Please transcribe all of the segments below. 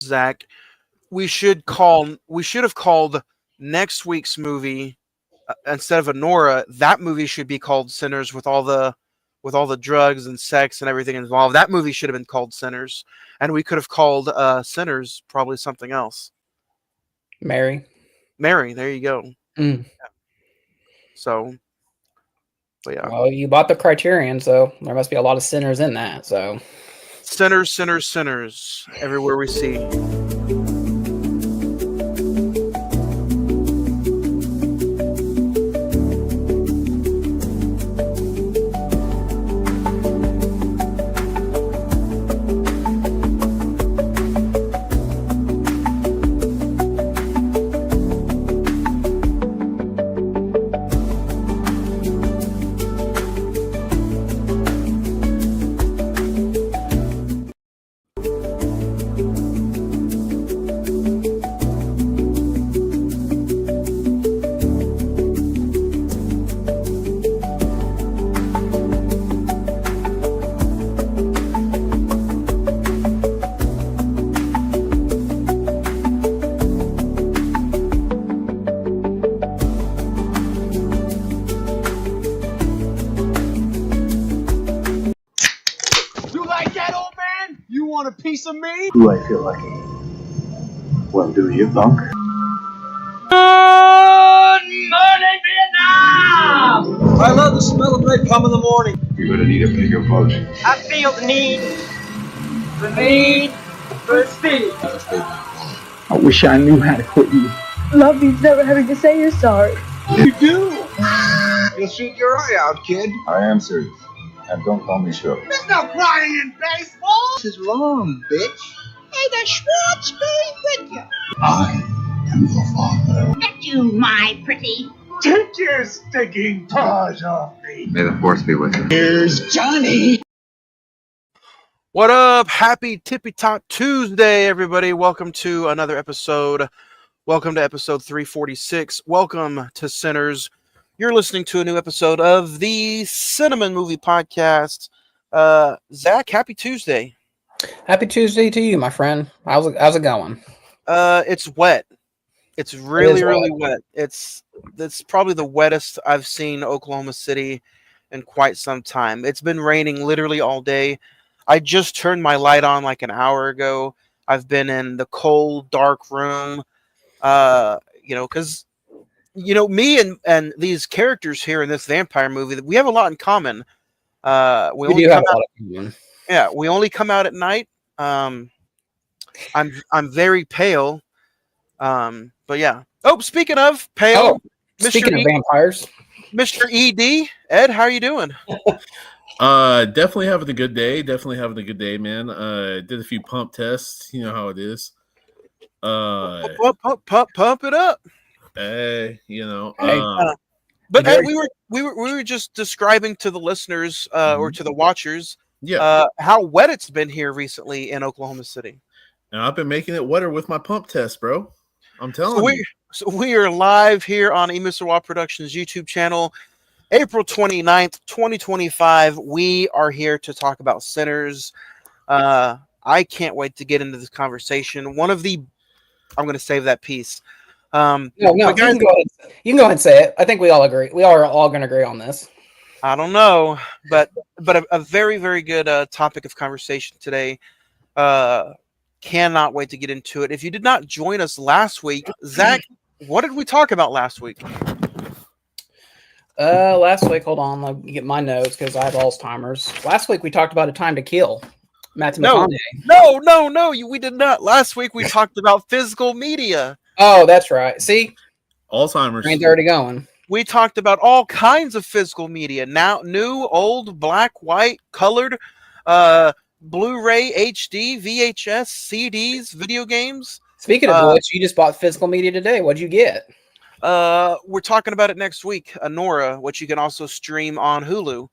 Zach, we should have called next week's movie instead of Anora. That movie should be called Sinners with all the drugs and sex and everything involved. That movie should have been called Sinners, and we could have called Sinners probably something else. Mary. Mary, there you go. Mm. So, but yeah, Well, you bought the Criterion, so there must be a lot of sinners in that. So sinners, sinners, sinners everywhere we see. Piece of me? Do I feel lucky? Well, do you, punk? Good morning, Vietnam! I love the smell of napalm in the morning. You're gonna need a bigger boat. I feel the need for speed. I wish I knew how to quit you. Love means never having to say you're sorry. You do? You'll shoot your eye out, kid. I am serious. And don't call me Shirley. There's no crying in baseball! This is wrong, bitch. Hey, the Schwartz be with you. I am the father. At you, my pretty. Take your stinking paws off me. May the force be with you. Here's Johnny. What up? Happy Tippy Top Tuesday, everybody. Welcome to another episode. Welcome to episode 346. Welcome to Sinners. You're listening to a new episode of the Cine-Men movie podcast. Zach, happy Tuesday. happy Tuesday to you, my friend. How's it going? It's wet. It's really wet. It's probably the wettest I've seen Oklahoma City in quite some time. It's been raining literally all day. I just turned my light on like an hour ago. I've been in the cold, dark room. Because me and these characters here in this vampire movie, we have a lot in common. We do have a lot in common. Yeah, we only come out at night. I'm very pale. But yeah. Oh, speaking of pale, speaking of vampires, Mr. ED, Ed, how are you doing? Definitely having a good day, man. Did a few pump tests. You know how it is. Pump it up. Hey. But Ed, we were just describing to the listeners or to the watchers, how wet it's been here recently in Oklahoma City. And I've been making it wetter with my pump test, bro. I'm telling you. So we are live here on Mr. Productions YouTube channel, April 29th, 2025. We are here to talk about Sinners. I can't wait to get into this conversation. I'm going to save that piece. No, guys, you can go ahead and say it. I think we all agree. We are all going to agree on this. I don't know, but a very, very good topic of conversation today. Cannot wait to get into it. If you did not join us last week, Zach, what did we talk about last week? Last week, hold on, let me get my notes because I have Alzheimer's. Last week we talked about A Time to Kill. Matthew McConaughey. No, we did not. Last week we talked about physical media. Oh, that's right. See, Alzheimer's. Ain't already going. We talked about all kinds of physical media. Now, new, old, black, white, colored, Blu-ray, HD, VHS, CDs, video games. Speaking of which, you just bought physical media today. What'd you get? We're talking about it next week, Anora, which you can also stream on Hulu.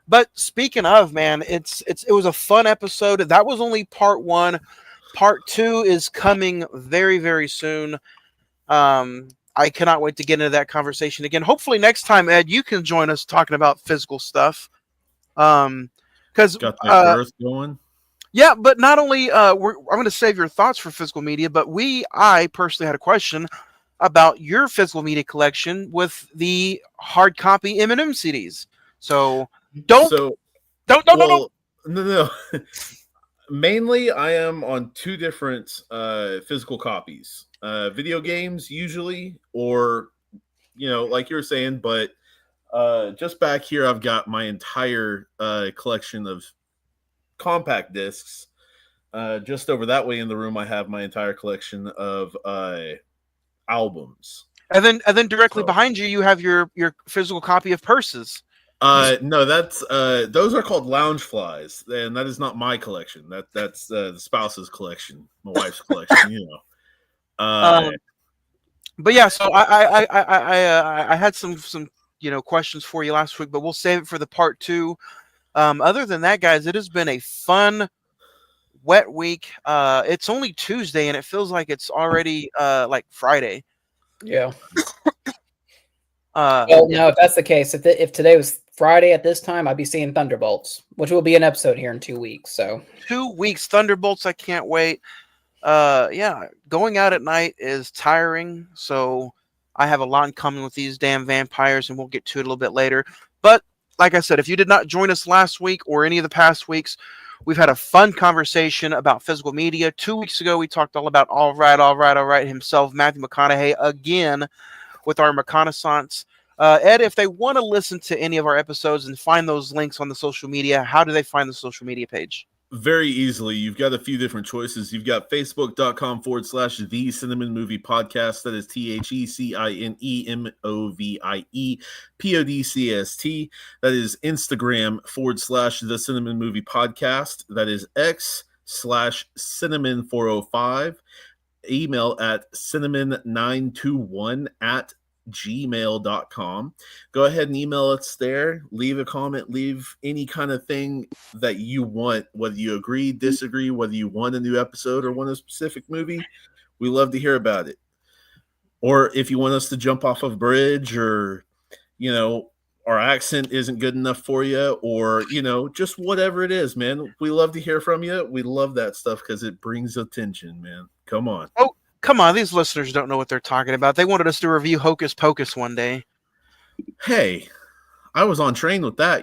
But speaking of, man, it was a fun episode. That was only part one. Part two is coming very, very soon. I cannot wait to get into that conversation again. Hopefully next time, Ed, you can join us talking about physical stuff. Because got that birth going. Yeah, but not only I'm going to save your thoughts for physical media, but I personally had a question about your physical media collection with the hard copy M&M CDs. So don't So, don't. well, no. Mainly, I am on two different physical copies. Video games, usually, or like you were saying. But just back here, I've got my entire collection of compact discs. Just over that way in the room, I have my entire collection of albums. And then directly So, behind you, you have your physical copy of purses. no, that's those are called lounge flies, and that is not my collection. That's the spouse's collection, my wife's collection. Um, but yeah, so I had some questions for you last week, but we'll save it for the part two. Other than that, guys, it has been a fun wet week. It's only Tuesday, and it feels like it's already like Friday. Yeah. Uh, Well, no, if that's the case, if today was Friday at this time, I'd be seeing Thunderbolts, which will be an episode here in 2 weeks. So 2 weeks, Thunderbolts. I can't wait. Yeah, going out at night is tiring, so I have a lot in common with these damn vampires, and we'll get to it a little bit later. But like I said, if you did not join us last week or any of the past weeks, we've had a fun conversation about physical media. 2 weeks ago, we talked all about All Right himself, Matthew McConaughey, again with our reconnaissance. Ed, if they want to listen to any of our episodes and find those links on the social media, how do they find the social media page? very easily. You've got a few different choices. You've got facebook.com/the Cine-Men Movie Podcast. That is TheCineMoviePodcast. That is Instagram /the Cine-Men Movie Podcast. That is X/Cinnamon405. Email at cinnamon921 at gmail.com. Go ahead and email us there. Leave a comment, leave any kind of thing that you want, whether you agree, disagree, whether you want a new episode or want a specific movie. We love to hear about it. Or if you want us to jump off of a bridge, or our accent isn't good enough for you, or just whatever it is, man, we love to hear from you. We love that stuff because it brings attention, man. Come on. Oh, come on. These listeners don't know what they're talking about. They wanted us to review Hocus Pocus one day. Hey, I was on train with that,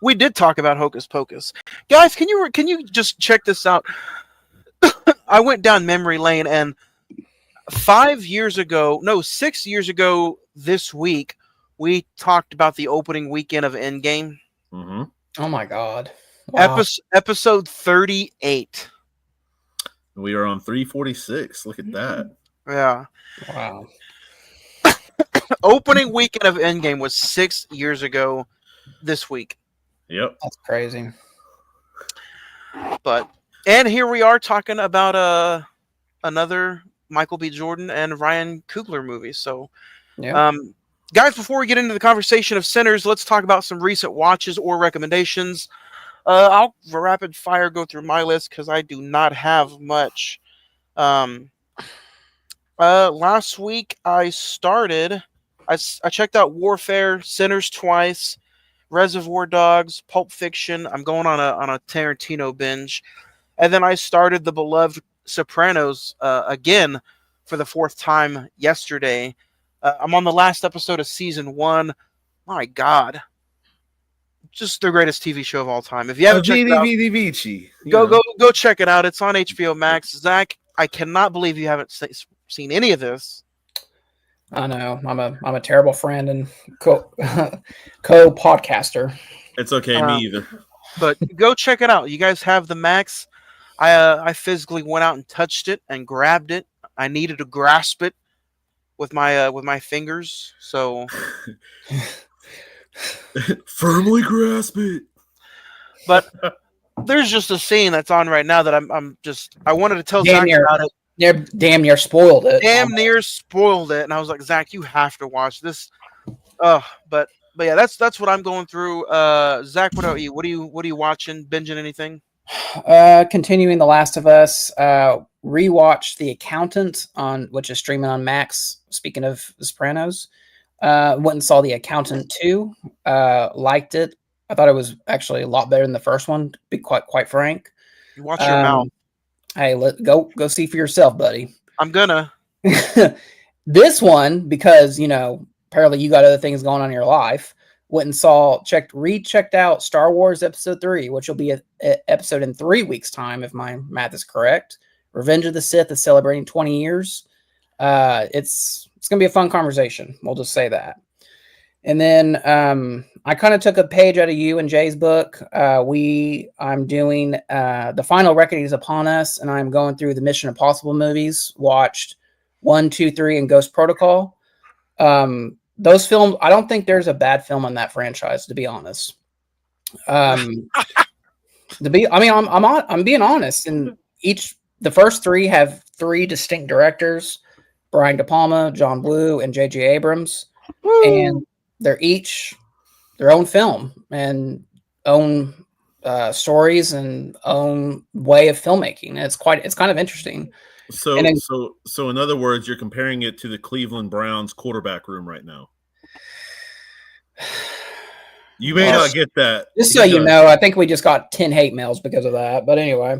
We did talk about Hocus Pocus. Guys, can you just check this out? I went down memory lane, and 6 years ago this week, we talked about the opening weekend of Endgame. Mm-hmm. oh my god, wow. Episode 38. We are on 346. Look at that. Yeah. Wow. Opening weekend of Endgame was 6 years ago this week. Yep. That's crazy. And here we are talking about another Michael B. Jordan and Ryan Coogler movie. So, Yeah. Guys, before we get into the conversation of sinners, let's talk about some recent watches or recommendations. I'll rapid fire go through my list because I do not have much. Last week I checked out Warfare, Sinners twice, Reservoir Dogs, Pulp Fiction. I'm going on a Tarantino binge, and then I started the beloved Sopranos again for the fourth time yesterday. I'm on the last episode of season 1. My God. Just the greatest TV show of all time. If you haven't checked it out, go check it out. It's on HBO Max. Zach, I cannot believe you haven't seen any of this. I know. I'm a terrible friend and co-podcaster. It's okay, me either. But go check it out. You guys have the Max. I physically went out and touched it and grabbed it. I needed to grasp it with my fingers. So firmly grasp it. But there's just a scene that's on right now that I wanted to tell Zach about it. Damn near spoiled it. And I was like, Zach, you have to watch this. But yeah, that's what I'm going through. Zach, what about you? What are you watching? Binging anything? Continuing The Last of Us. Rewatched The Accountant which is streaming on Max. Speaking of The Sopranos, went and saw The Accountant 2. Liked it. I thought it was actually a lot better than the first one, to be quite frank. Watch your mouth. Hey, go see for yourself, buddy. I'm gonna. This one, because apparently you got other things going on in your life, went and checked out Star Wars Episode 3, which will be an episode in 3 weeks' time, if my math is correct. Revenge of the Sith is celebrating 20 years. It's gonna be a fun conversation. We'll just say that. And then I kind of took a page out of you and Jay's book. I'm doing The Final Reckoning is Upon Us, and I'm going through the Mission Impossible movies. Watched 1, 2, 3, and Ghost Protocol. Those films, I don't think there's a bad film in that franchise, to be honest. I'm being honest. And the first 3 have 3 distinct directors: Brian De Palma, John Blue, and J.J. Abrams. Woo! And they're each their own film and own stories and own way of filmmaking. It's kind of interesting. So in other words, you're comparing it to the Cleveland Browns quarterback room right now. You may not get that. Just so you know, I think we just got 10 hate mails because of that. But anyway,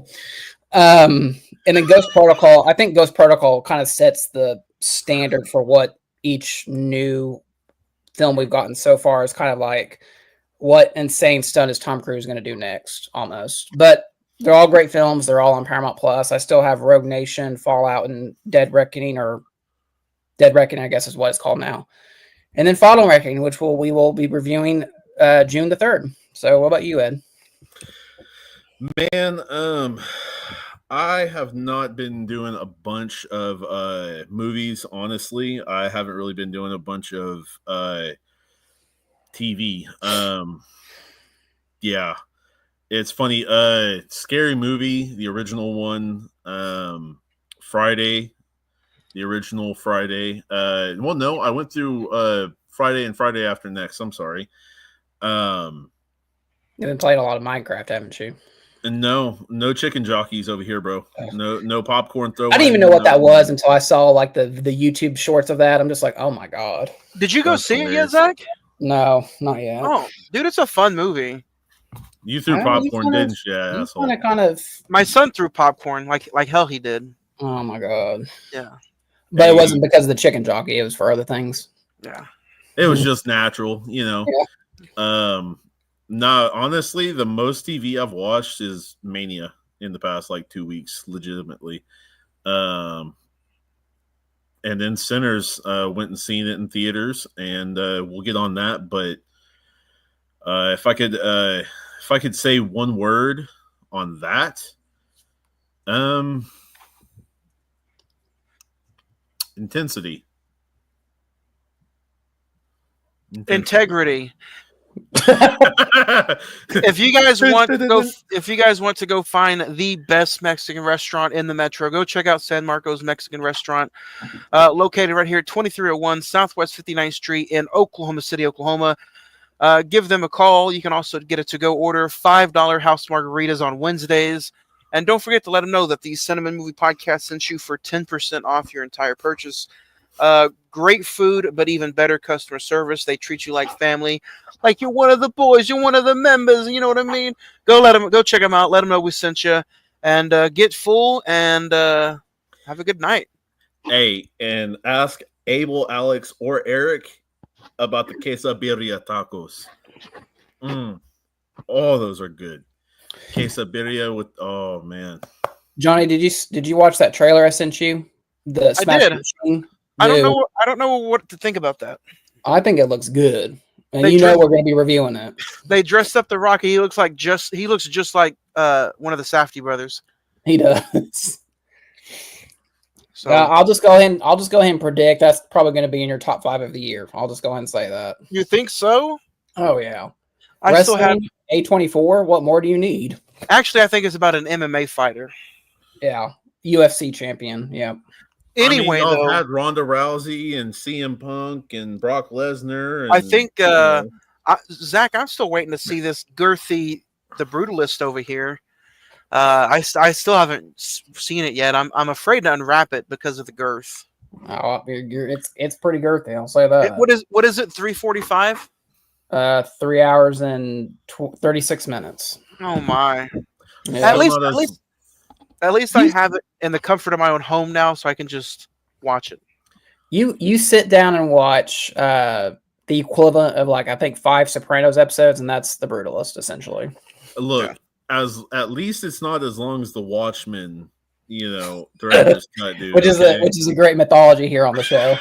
and then Ghost Protocol. I think Ghost Protocol kind of sets the standard for what each new film we've gotten so far is kind of like, what insane stunt is Tom Cruise going to do next, almost. But they're all great films. They're all on Paramount Plus. I still have Rogue Nation, Fallout, and Dead Reckoning, I guess is what it's called now. And then Final Reckoning, which we will be reviewing June the 3rd. So what about you, Ed? Man, I have not been doing a bunch of movies, honestly. I haven't really been doing a bunch of TV. Yeah. It's funny. Scary Movie, the original one, Friday, the original Friday. Well, no, I went through Friday and Friday After Next. I'm sorry. You've been playing a lot of Minecraft, haven't you? No chicken jockeys over here, bro. No popcorn throw. I didn't even know what that was until I saw like the YouTube shorts of that. I'm just like, oh my god. Did you go see it yet, Zach? No, not yet. Oh, dude, it's a fun movie. You threw popcorn, didn't you? Yeah, asshole. Kind of. My son threw popcorn like hell. He did. Oh my god. Yeah. But it wasn't because of the chicken jockey. It was for other things. Yeah. It was just natural, Yeah. No, honestly, the most TV I've watched is Mania in the past 2 weeks, legitimately. And then Sinners went and seen it in theaters, and we'll get on that. But if I could say one word on that, intensity. Integrity. If you guys want to go find the best Mexican restaurant in the metro, go check out San Marcos Mexican Restaurant, located right here at 2301 Southwest 59th Street in Oklahoma City, Oklahoma. Give them a call. You can also get a to-go order, $5 house margaritas on Wednesdays. And don't forget to let them know that the Cine-Men Movie Podcast sent you for 10% off your entire purchase. Great food, but even better customer service. They treat you like family, like you're one of the boys, you're one of the members. You know what I mean? Go check them out. Let them know we sent you, and get full and have a good night. Hey, and ask Abel, Alex, or Eric about the quesabirria tacos. Oh, those are good. Quesabirria with man. Johnny, did you watch that trailer I sent you? The Smash I did. Machine? I don't know what to think about that. I think it looks good, and we're going to be reviewing it. They dressed up the Rocky. He looks just like one of the Safdie brothers. He does. So I'll just go ahead and predict that's probably going to be in your top 5 of the year. I'll just go ahead and say that. You think so? Oh yeah. I still have A24. What more do you need? Actually, I think it's about an MMA fighter. Yeah, UFC champion. Yeah. Anyway, y'all had Ronda Rousey and CM Punk and Brock Lesnar. I think Zach, I'm still waiting to see this girthy, the Brutalist over here. I still haven't seen it yet. I'm afraid to unwrap it because of the girth. Oh, it's pretty girthy. I'll say that. What is it? 3:45. 3 hours and 36 minutes. Oh my! Yeah. At least I have it in the comfort of my own home now, so I can just watch it. You sit down and watch the equivalent of like I think 5 Sopranos episodes, and that's The Brutalist essentially. Look, as at least it's not as long as the Watchmen, director's cut, dude. which is a great mythology here on the show.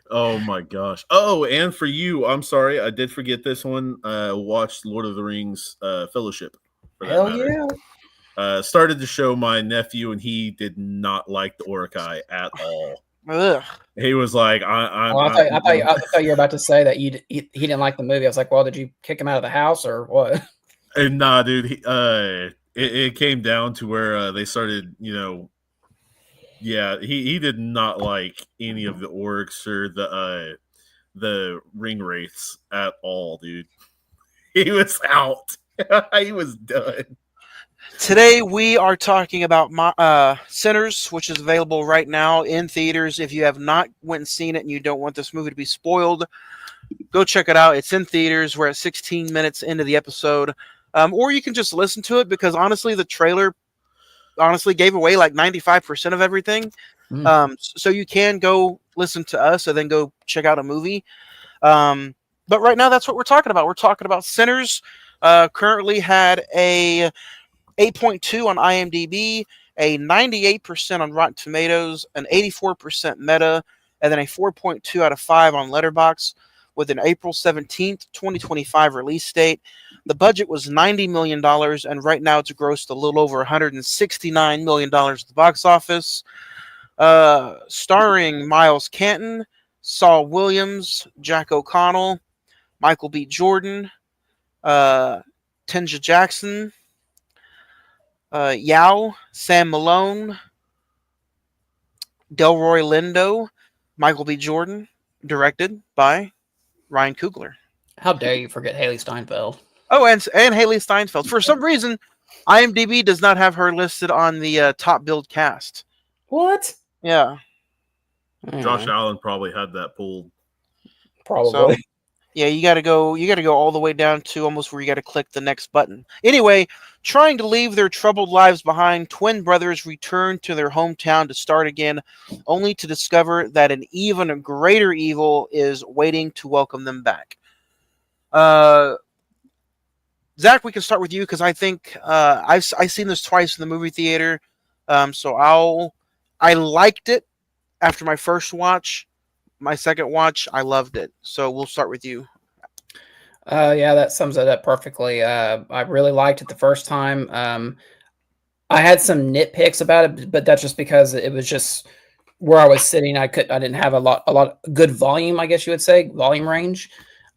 Oh my gosh. Oh, and for you, I'm sorry, I did forget this one. Watched Lord of the Rings Fellowship. For that Hell matter. yeah. Started to show my nephew, and he did not like the Urukai at all. Ugh. He was like, I thought you were about to say that he didn't like the movie. I was like, well, did you kick him out of the house or what? And nah, dude. It came down to where they started, yeah, he did not like any of the orcs or the ring wraiths at all, dude. He was out. He was done. Today we are talking about Sinners, which is available right now in theaters. If you have not went and seen it and you don't want this movie to be spoiled, go check it out. It's in theaters. We're at 16 minutes into the episode. Or you can just listen to it because honestly, the trailer gave away like 95% of everything. So you can go listen to us and then go check out a movie. But right now, that's what we're talking about. We're talking about Sinners. Currently had a 8.2 on IMDb, a 98% on Rotten Tomatoes, an 84% Meta, and then a 4.2 out of 5 on Letterboxd with an April 17th, 2025 release date. The budget was $90 million, and right now it's grossed a little over $169 million at the box office. Starring Miles Canton, Saul Williams, Jack O'Connell, Michael B. Jordan, Tenja Jackson, Yao, Sam Malone, Delroy Lindo, Michael B. Jordan, directed by Ryan Coogler. How dare you forget Haley Steinfeld? Oh, and Haley Steinfeld. For some reason, IMDb does not have her listed on the top billed cast. What? Yeah. Josh Allen probably had that pulled. Probably. So, yeah, you gotta go all the way down to almost where you gotta click the next button. Anyway, trying to leave their troubled lives behind, twin brothers return to their hometown to start again, only to discover that an even greater evil is waiting to welcome them back. Zach, we can start with you because I think I've seen this twice in the movie theater. So I liked it after my first watch. My second watch, I loved it. So we'll start with you. Yeah, that sums it up perfectly. I really liked it the first time. I had some nitpicks about it, but that's just because it was just where I was sitting. I didn't have a lot good volume, I guess you would say, volume range.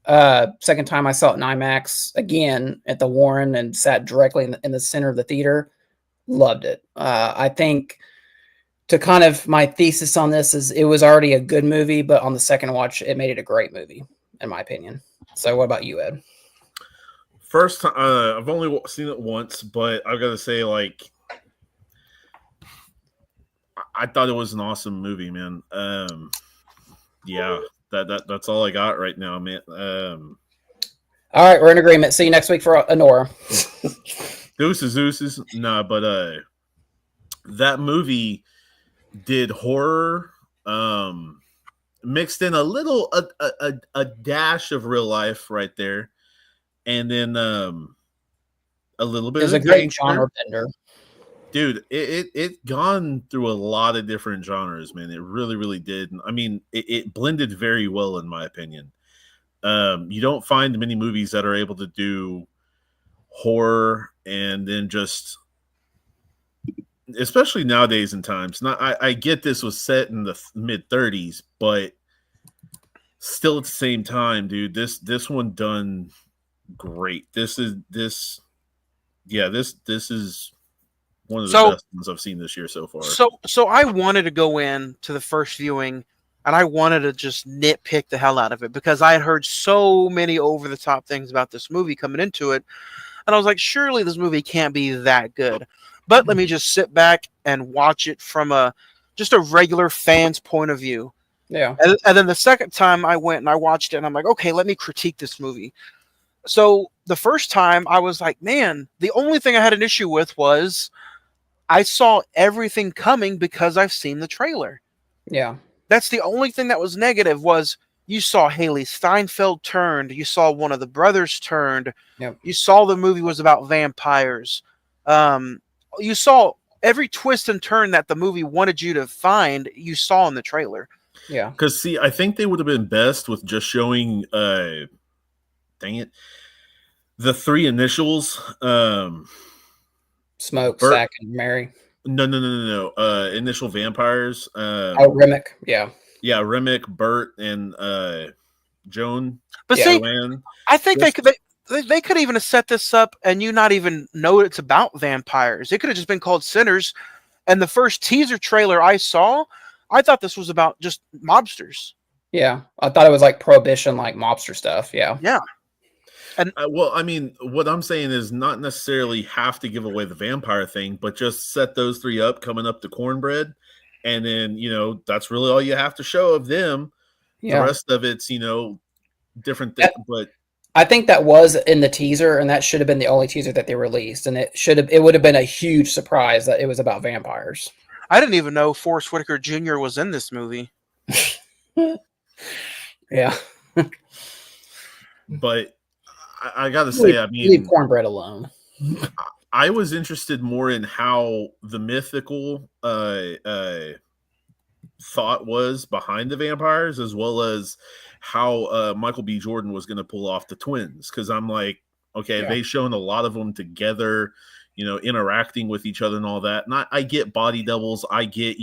Second time I saw it in IMAX again at the Warren and sat directly in the center of the theater. Loved it. I think to kind of my thesis on this is it was already a good movie, but on the second watch, it made it a great movie, in my opinion. So what about you, Ed? First time, I've only seen it once, but I've got to say, like, I thought it was an awesome movie, man. Yeah, that's all I got right now, man. All right, we're in agreement. See you next week for Honora. Deuces. Nah, but that movie did horror, mixed in a little a dash of real life right there, and then a little bit. It was a great genre bender, dude. It gone through a lot of different genres, man. It really did. I mean, it blended very well, in my opinion. You don't find many movies that are able to do horror and then just, especially nowadays in times. Now, I get this was set in the mid 30s, but still at the same time, dude, this one done great. This is one of the best ones I've seen this year so far. So I wanted to go in to the first viewing and I wanted to just nitpick the hell out of it because I had heard so many over the top things about this movie coming into it. And I was like, surely this movie can't be that good. But let me just sit back and watch it from just a regular fan's point of view. Yeah. And then the second time I went and I watched it and I'm like, okay, let me critique this movie. So the first time I was like, man, the only thing I had an issue with was I saw everything coming because I've seen the trailer. Yeah. That's the only thing that was negative was you saw Haley Steinfeld turned, you saw one of the brothers turned, Yep. you saw the movie was about vampires. You saw every twist and turn that the movie wanted you to find, you saw in the trailer. Yeah. Because see, I think they would have been best with just showing dang it, the three initials. Smoke, Bert, Stack, and Mary. no. Initial vampires. Oh, Remick. Yeah. Yeah, Remick, Bert, and Joan. But Yeah. see, Joanne. I think Just- they could even have set this up and you not even know it's about vampires. It could have just been called Sinners. And the first teaser trailer I saw, I thought this was about just mobsters. Yeah. I thought it was like Prohibition, like mobster stuff. Yeah. Yeah. well, I mean, what I'm saying is not necessarily have to give away the vampire thing, but just set those three up coming up to Cornbread. And then, that's really all you have to show of them. Yeah. The rest of it's, different things. But I think that was in the teaser, and that should have been the only teaser that they released. And it would have been a huge surprise that it was about vampires. I didn't even know Forrest Whitaker Jr. was in this movie. Yeah. But I gotta say, I mean, leave Cornbread alone. I was interested more in how the mythical thought was behind the vampires, as well as how Michael B. Jordan was going to pull off the twins. Because I'm like, okay, Yeah. they've shown a lot of them together, interacting with each other and all that. And I get body doubles. I get,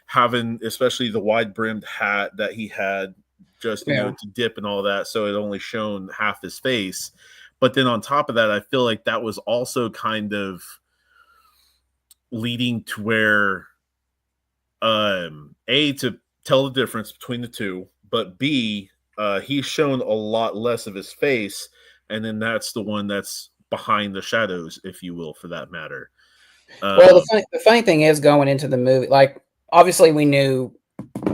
having especially the wide brimmed hat that he had just, to dip and all that. So it only shown half his face. But then on top of that, I feel like that was also kind of leading to where A, to tell the difference between the two, but B, he's shown a lot less of his face, and then that's the one that's behind the shadows, if you will, for that matter. Well, the funny thing is, going into the movie, like, obviously we knew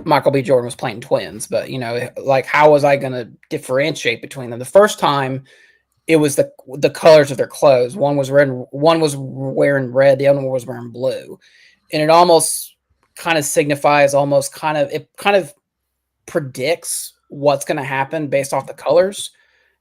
Michael B. Jordan was playing twins, but, like, how was I going to differentiate between them? The first time, it was the colors of their clothes. One was red, one was wearing red, the other one was wearing blue. And it almost kind of signifies, it kind of predicts what's going to happen based off the colors.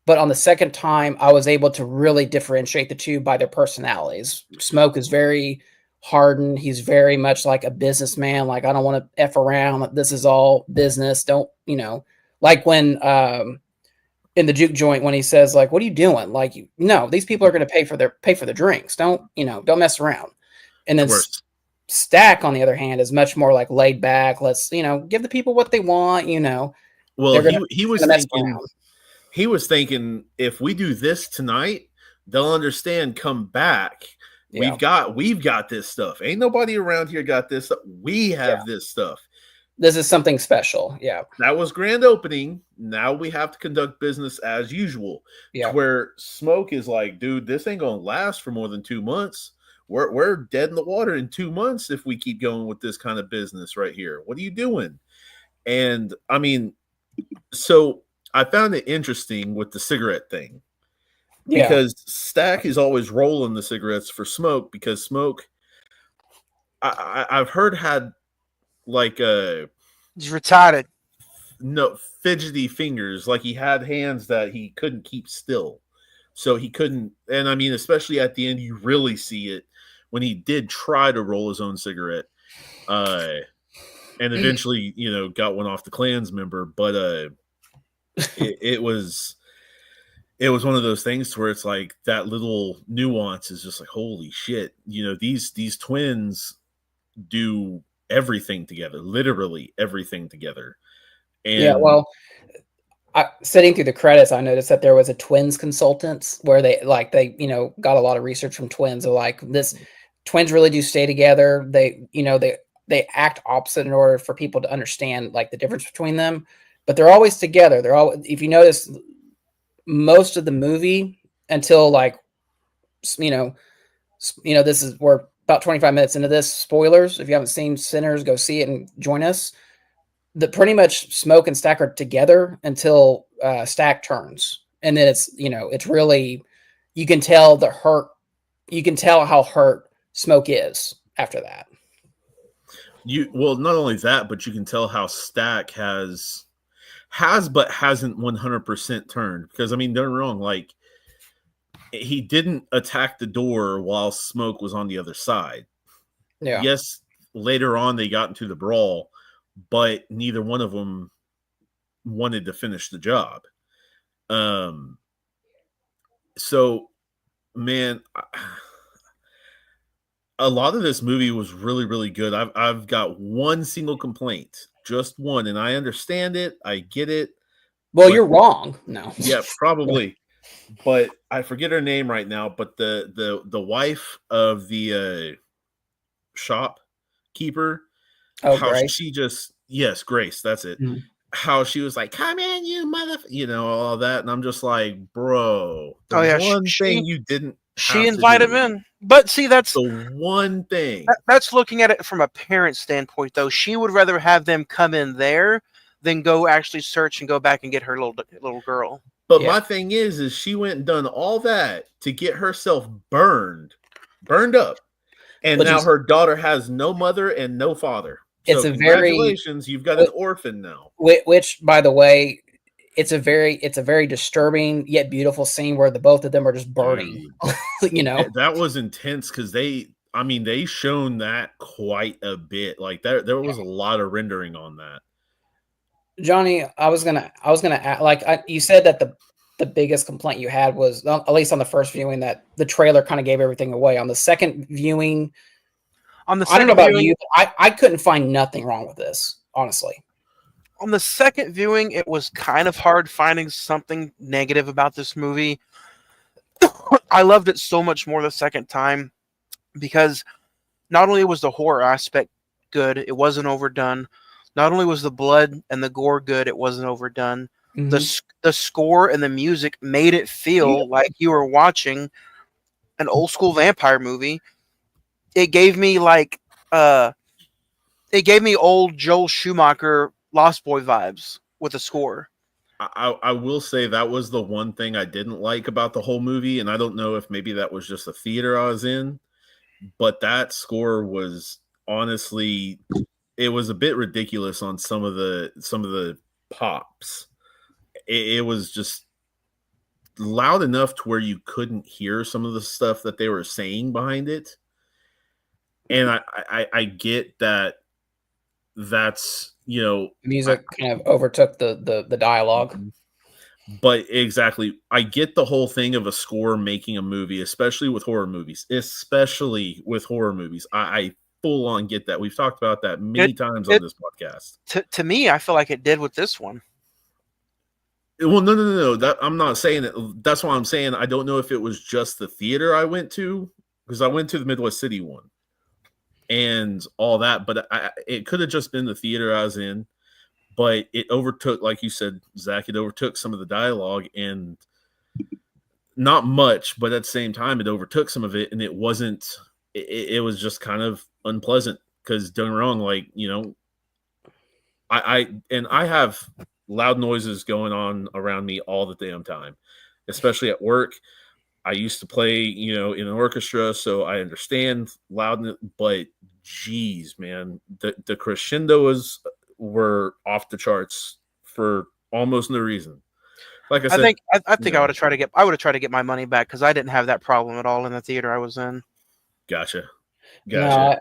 But on the second time, I was able to really differentiate the two by their personalities. Smoke is very hardened. He's very much like a businessman. Like, I don't want to F around. This is all business. Don't, like when, in the juke joint, when he says, like, what are you doing? Like, no, these people are going to pay for their drinks. Don't mess around. And then Stack, on the other hand, is much more like laid back. Let's, give the people what they want, Well, he was thinking if we do this tonight, they'll understand, come back. Yeah. We've got this stuff. Ain't nobody around here got this stuff. We have this stuff. This is something special. Yeah. That was grand opening. Now we have to conduct business as usual. Yeah. Where Smoke is like, dude, this ain't gonna last for more than 2 months. We're dead in the water in 2 months if we keep going with this kind of business right here. What are you doing? And I mean, so I found it interesting with the cigarette thing. Because Stack is always rolling the cigarettes for Smoke, because Smoke, I've heard, had like he's retarded. No, fidgety fingers. Like, he had hands that he couldn't keep still. So he couldn't, and I mean, especially at the end, you really see it when he did try to roll his own cigarette. And eventually, got one off the Klans member. But it was one of those things where it's like that little nuance is just like, holy shit. These twins do everything together, literally everything together. And yeah, well, sitting through the credits, I noticed that there was a twins consultant where they got a lot of research from twins. Of like, this twins really do stay together. They act opposite in order for people to understand like the difference between them, but they're always together. They're all, if you notice, most of the movie until like, this is, we're about 25 minutes into this. Spoilers. If you haven't seen Sinners, go see it and join us. Pretty much Smoke and Stack are together until Stack turns. And then it's really, you can tell how hurt Smoke is after that. Well, not only that, but you can tell how Stack has but hasn't 100% turned. Because I mean, don't get me wrong, like he didn't attack the door while Smoke was on the other side. Yeah. Yes, later on they got into the brawl, but neither one of them wanted to finish the job. So, man, a lot of this movie was really, really good. I've got one single complaint, just one, and I understand it. I get it. Well, you're wrong. No. Yeah, probably. But I forget her name right now. But the wife of the shopkeeper, Oh, how Grace. she just Grace, that's it. Mhm. How she was like, "Come in, you all that," and I'm just like, bro, the one thing you didn't. She invited him in, but see, that's the one thing. That's looking at it from a parent standpoint, though. She would rather have them come in there than go actually search and go back and get her little girl. But my thing is she went and done all that to get herself burned up, and now her daughter has no mother and no father. It's so congratulations, you've got an orphan now. Which, by the way, it's a very disturbing yet beautiful scene where the both of them are just burning. That was intense because they shown that quite a bit. Like there was a lot of rendering on that. Johnny, I was gonna ask, like you said that the biggest complaint you had was, at least on the first viewing, that the trailer kind of gave everything away. On the second viewing, I don't know about you, but I couldn't find nothing wrong with this, honestly. On the second viewing, it was kind of hard finding something negative about this movie. I loved it so much more the second time because not only was the horror aspect good, it wasn't overdone. Not only was the blood and the gore good, it wasn't overdone. Mm-hmm. The score and the music made it feel like you were watching an old school vampire movie. It gave me old Joel Schumacher Lost Boy vibes with the score. I will say that was the one thing I didn't like about the whole movie, and I don't know if maybe that was just the theater I was in, but that score was honestly, it was a bit ridiculous on some of the pops. It was just loud enough to where you couldn't hear some of the stuff that they were saying behind it. And I get that that's, music kind of overtook the dialogue. But exactly, I get the whole thing of a score making a movie, especially with horror movies. I full on get that. We've talked about that many times on this podcast. To me, I feel like it did with this one. Well, no. That I'm not saying it. That's why I'm saying I don't know if it was just the theater I went to, because I went to the Midwest City one and all that, but it could have just been the theater I was in. But it overtook, like you said, Zach, it overtook some of the dialogue, and not much, but at the same time, it overtook some of it, and it wasn't. It was just kind of unpleasant because, don't get me wrong, like, I have loud noises going on around me all the damn time, especially at work. I used to play, in an orchestra, so I understand loudness, but geez, man, the crescendos were off the charts for almost no reason. Like I said, I think I would have tried to get my money back because I didn't have that problem at all in the theater I was in. Gotcha. No,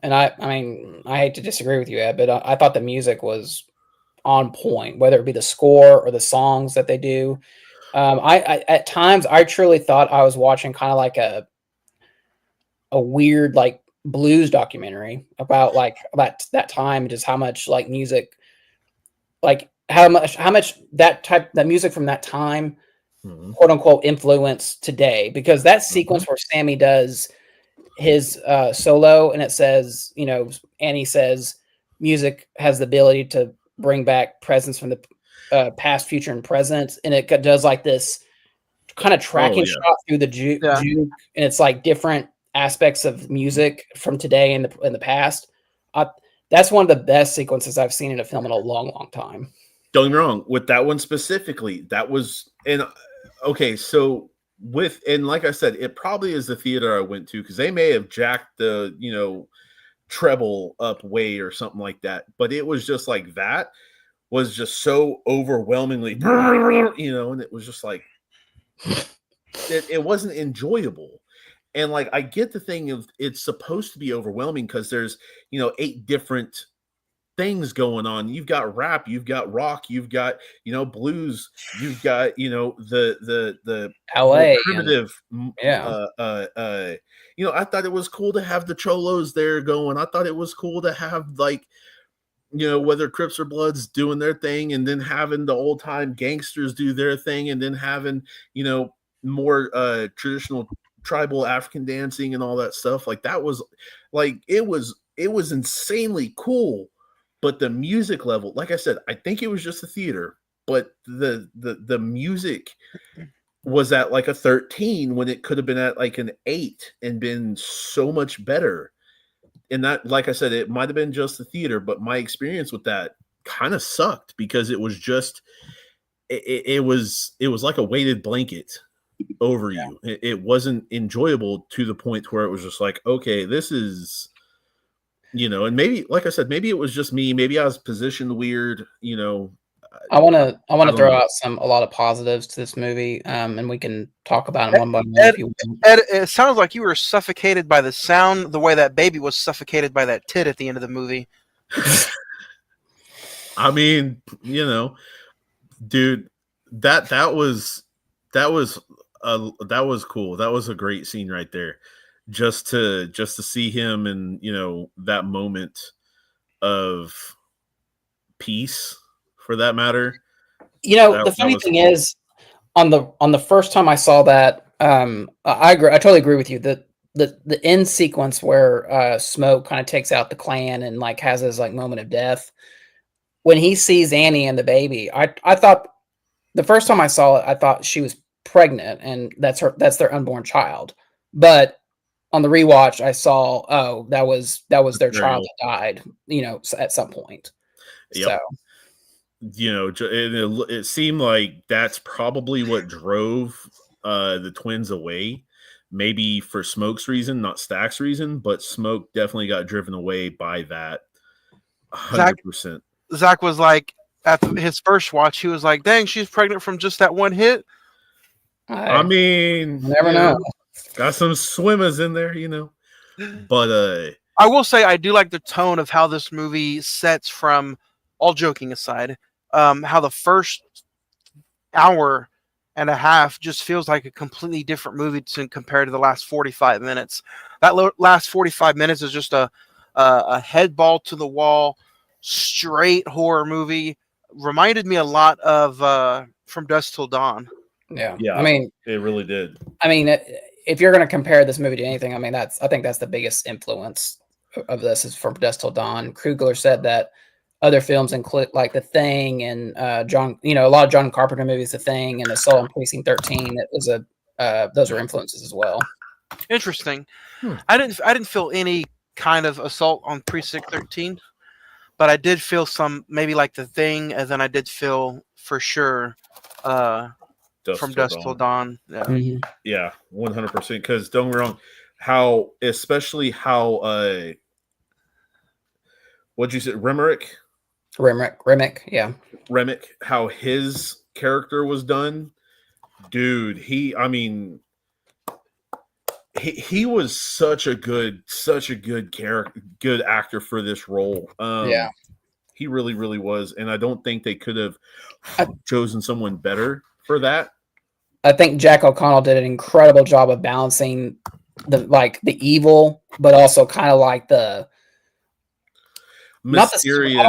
I hate to disagree with you, Ed, but I thought the music was on point, whether it be the score or the songs that they do. I at times I truly thought I was watching kind of like a weird like blues documentary about that time, just how much like music, like how much that music from that time, quote unquote, influence today, because that sequence where Sammy does his solo and it says, Annie says music has the ability to bring back presence from the past, future, and present, and it does like this kind of tracking shot through the juke, and it's like different aspects of music from today and in the past. That's one of the best sequences I've seen in a film in a long, long time. Don't get me wrong, with that one specifically, that was okay. So and like I said, it probably is the theater I went to because they may have jacked the treble up way or something like that, but it was just like that was just so overwhelmingly and it was just like it wasn't enjoyable. And like I get the thing of it's supposed to be overwhelming because there's 8 different things going on. You've got rap, you've got rock, you've got blues, you've got the more LA primitive yeah. I thought it was cool to have the cholos there going. I thought it was cool to have like whether Crips or Bloods doing their thing, and then having the old time gangsters do their thing, and then having more traditional tribal African dancing and all that stuff. Like that was like it was insanely cool. But the music level, like I said, I think it was just the theater, but the music was at like a 13 when it could have been at like an 8 and been so much better. And that, like I said, it might have been just the theater, but my experience with that kind of sucked because it was just it was like a weighted blanket over you. It wasn't enjoyable to the point where it was just like, okay, this is and maybe, like I said, maybe it was just me. Maybe I was positioned weird. I want to throw know. out a lot of positives to this movie, and we can talk about them one by one if you want. Ed, it sounds like you were suffocated by the sound, the way that baby was suffocated by that tit at the end of the movie. I mean, dude, that was cool. That was a great scene right there. Just to see him and that moment of peace, for that matter. The funny thing is, on the first time I saw that, I agree. I totally agree with you. The end sequence where Smoke kind of takes out the clan and like has his like moment of death. When he sees Annie and the baby, I thought the first time I saw it, I thought she was pregnant and that's their unborn child. But on the rewatch, I saw, that was their child that died, at some point. Yep. So, it seemed like that's probably what drove the twins away. Maybe for Smoke's reason, not Stack's reason, but Smoke definitely got driven away by that. 100%. Zach was like, at his first watch, he was like, "Dang, she's pregnant from just that one hit." I mean, you never know. Got some swimmers in there, But I will say I do like the tone of how this movie sets from, all joking aside, how the first hour and a half just feels like a completely different movie compared to the last 45 minutes. That last 45 minutes is just a head ball to the wall, straight horror movie. Reminded me a lot of From Dusk Till Dawn. Yeah. I mean, it really did. I mean, if you're going to compare this movie to anything, I mean, I think that's the biggest influence of this is From Dusk Till Dawn. Coogler said that other films include like The Thing and a lot of John Carpenter movies, The Thing and Assault on Precinct 13. It was those are influences as well. Interesting. I didn't feel any kind of Assault on Precinct 13, but I did feel some, maybe like The Thing, and then I did feel for sure From Dusk Till Dawn. Yeah. Mm-hmm. Yeah, 100%. Because don't get me wrong, especially how what'd you say, Remick, yeah. Remick, how his character was done, dude. He was such a good character, good actor for this role. Yeah, he really was, and I don't think they could have chosen someone better for that. I think Jack O'Connell did an incredible job of balancing the evil, but also kind of like the mysterious. I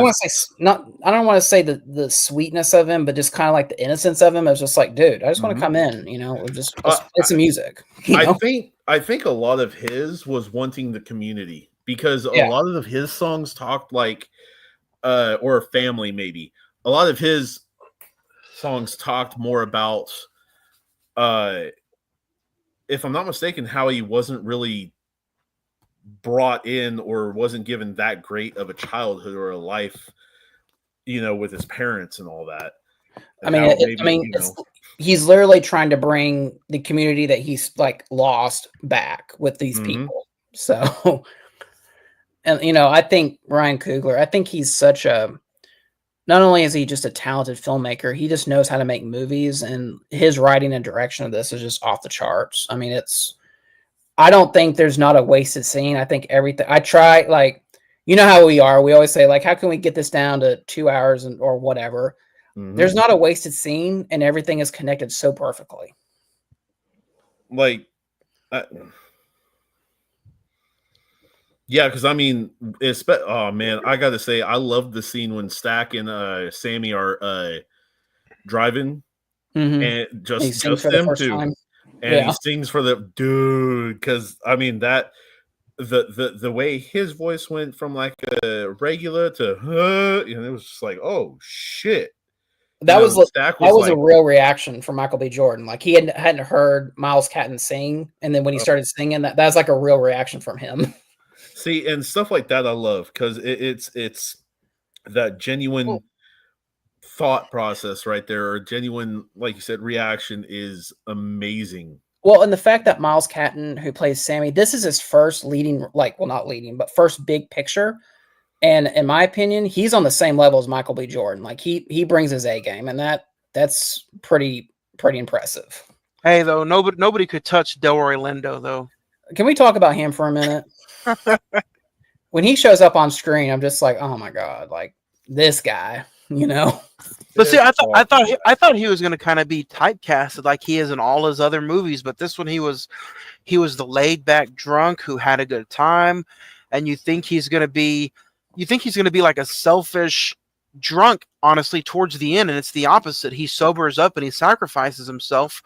don't want to say the sweetness of him, but just kind of like the innocence of him. I was just like, dude, I just want to come in, just play some music. I think a lot of his was wanting the community because a lot of his songs talked like, or family maybe. A lot of his songs talked more about, if I'm not mistaken, how he wasn't really brought in or wasn't given that great of a childhood or a life, with his parents and all that. I mean, How maybe, he's literally trying to bring the community that he's like lost back with these Mhm. people. So, and I think Ryan Coogler, I think he's such a, not only is he just a talented filmmaker, he just knows how to make movies, and his writing and direction of this is just off the charts. I mean, I don't think there's not a wasted scene. I think everything, I try, like, how we are. We always say, like, how can we get this down to 2 hours or whatever? Mhm. There's not a wasted scene, and everything is connected so perfectly. Like, yeah, because I mean, oh man, I gotta say, I love the scene when Stack and Sammy are driving, and He just sings for the them first two, time. and he Yeah. sings for the dude. Because I mean that the way his voice went from like a regular to it was just like, oh shit. That was Stack that was a like, real reaction from Michael B. Jordan. Like, he hadn't heard Miles Catton sing, and then when he started singing, that was like a real reaction from him. see, and stuff like that I love, because it's that genuine thought process right there, or genuine, like you said, reaction is amazing. Well, and the fact that Miles Catton, who plays Sammy, this is his first leading, like, well, not leading, but first big picture. And in my opinion, he's on the same level as Michael B. Jordan. Like, he brings his A game, and that's pretty impressive. Hey, though, nobody could touch Delroy Lindo, though. Can we talk about him for a minute? When he shows up on screen, I'm just like, oh my god, like, this guy, But see, I thought he was going to kind of be typecasted like he is in all his other movies, but this one he was the laid back drunk who had a good time, and you think he's going to be like a selfish drunk, honestly, towards the end, and it's the opposite. He sobers up and he sacrifices himself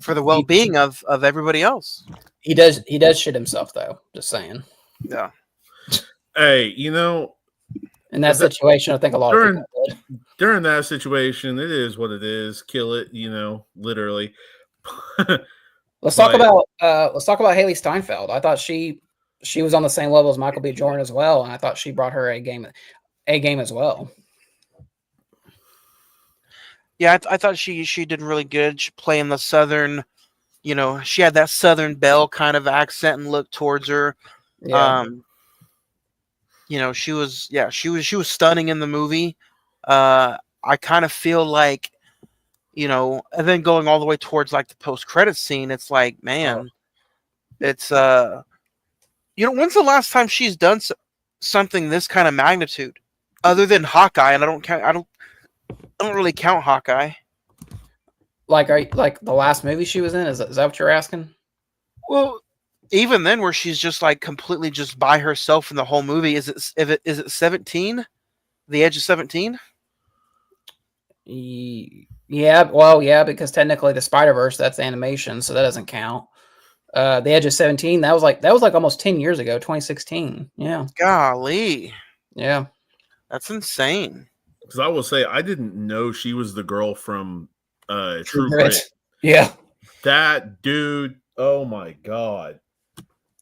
for the well-being of everybody else. He does shit himself, though. Just saying. Yeah. Hey, in that situation, I think a lot of people would. During that situation, it is what it is. Kill it, literally. Let's talk about Haley Steinfeld. I thought she was on the same level as Michael B. Jordan as well, and I thought she brought her A game as well. Yeah, I thought she did really good. She playing the southern, she had that Southern belle kind of accent and look towards her. Yeah. She was stunning in the movie. I kind of feel like, and then going all the way towards like the post-credit scene, it's like, man, it's when's the last time she's done something this kind of magnitude, other than Hawkeye? And I don't really count Hawkeye. Like the last movie she was in? Is that what you're asking? Well, even then, where she's just like completely just by herself in the whole movie, is it 17? The Edge of 17? Yeah, well, yeah, because technically the Spider-Verse, that's animation, so that doesn't count. The Edge of 17, that was like almost 10 years ago, 2016. Yeah. Golly. Yeah. That's insane. Because I will say, I didn't know she was the girl from True Grit. Yeah. That dude, oh my god.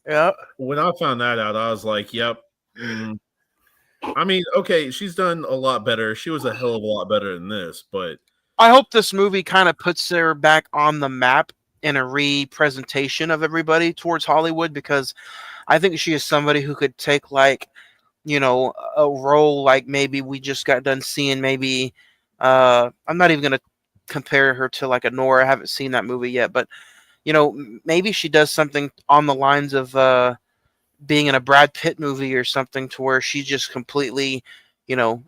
Yeah. When I found that out, I was like, yep. I mean, okay, she's done a lot better. She was a hell of a lot better than this, but I hope this movie kind of puts her back on the map in a re-presentation of everybody towards Hollywood, because I think she is somebody who could take, like, a role like maybe we just got done seeing. Maybe I'm not even going to compare her to like a Nora. I haven't seen that movie yet, but maybe she does something on the lines of being in a Brad Pitt movie or something, to where she just completely,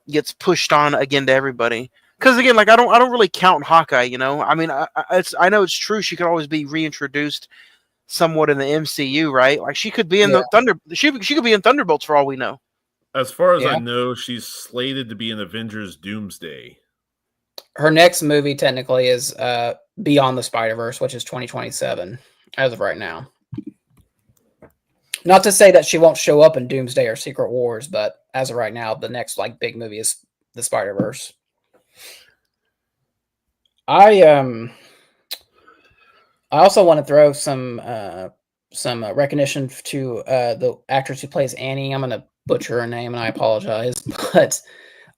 gets pushed on again to everybody. Because again, like, I don't really count Hawkeye. I mean, I know it's true. She could always be reintroduced somewhat in the MCU, right? Like, she could be in she could be in Thunderbolts for all we know. As far as I know, she's slated to be in Avengers Doomsday. Her next movie technically is Beyond the Spider-Verse, which is 2027 as of right now. Not to say that she won't show up in Doomsday or Secret Wars, but as of right now, the next like big movie is the Spider-Verse. I also want to throw some recognition to the actress who plays Annie. I'm going to butcher her name, and I apologize, but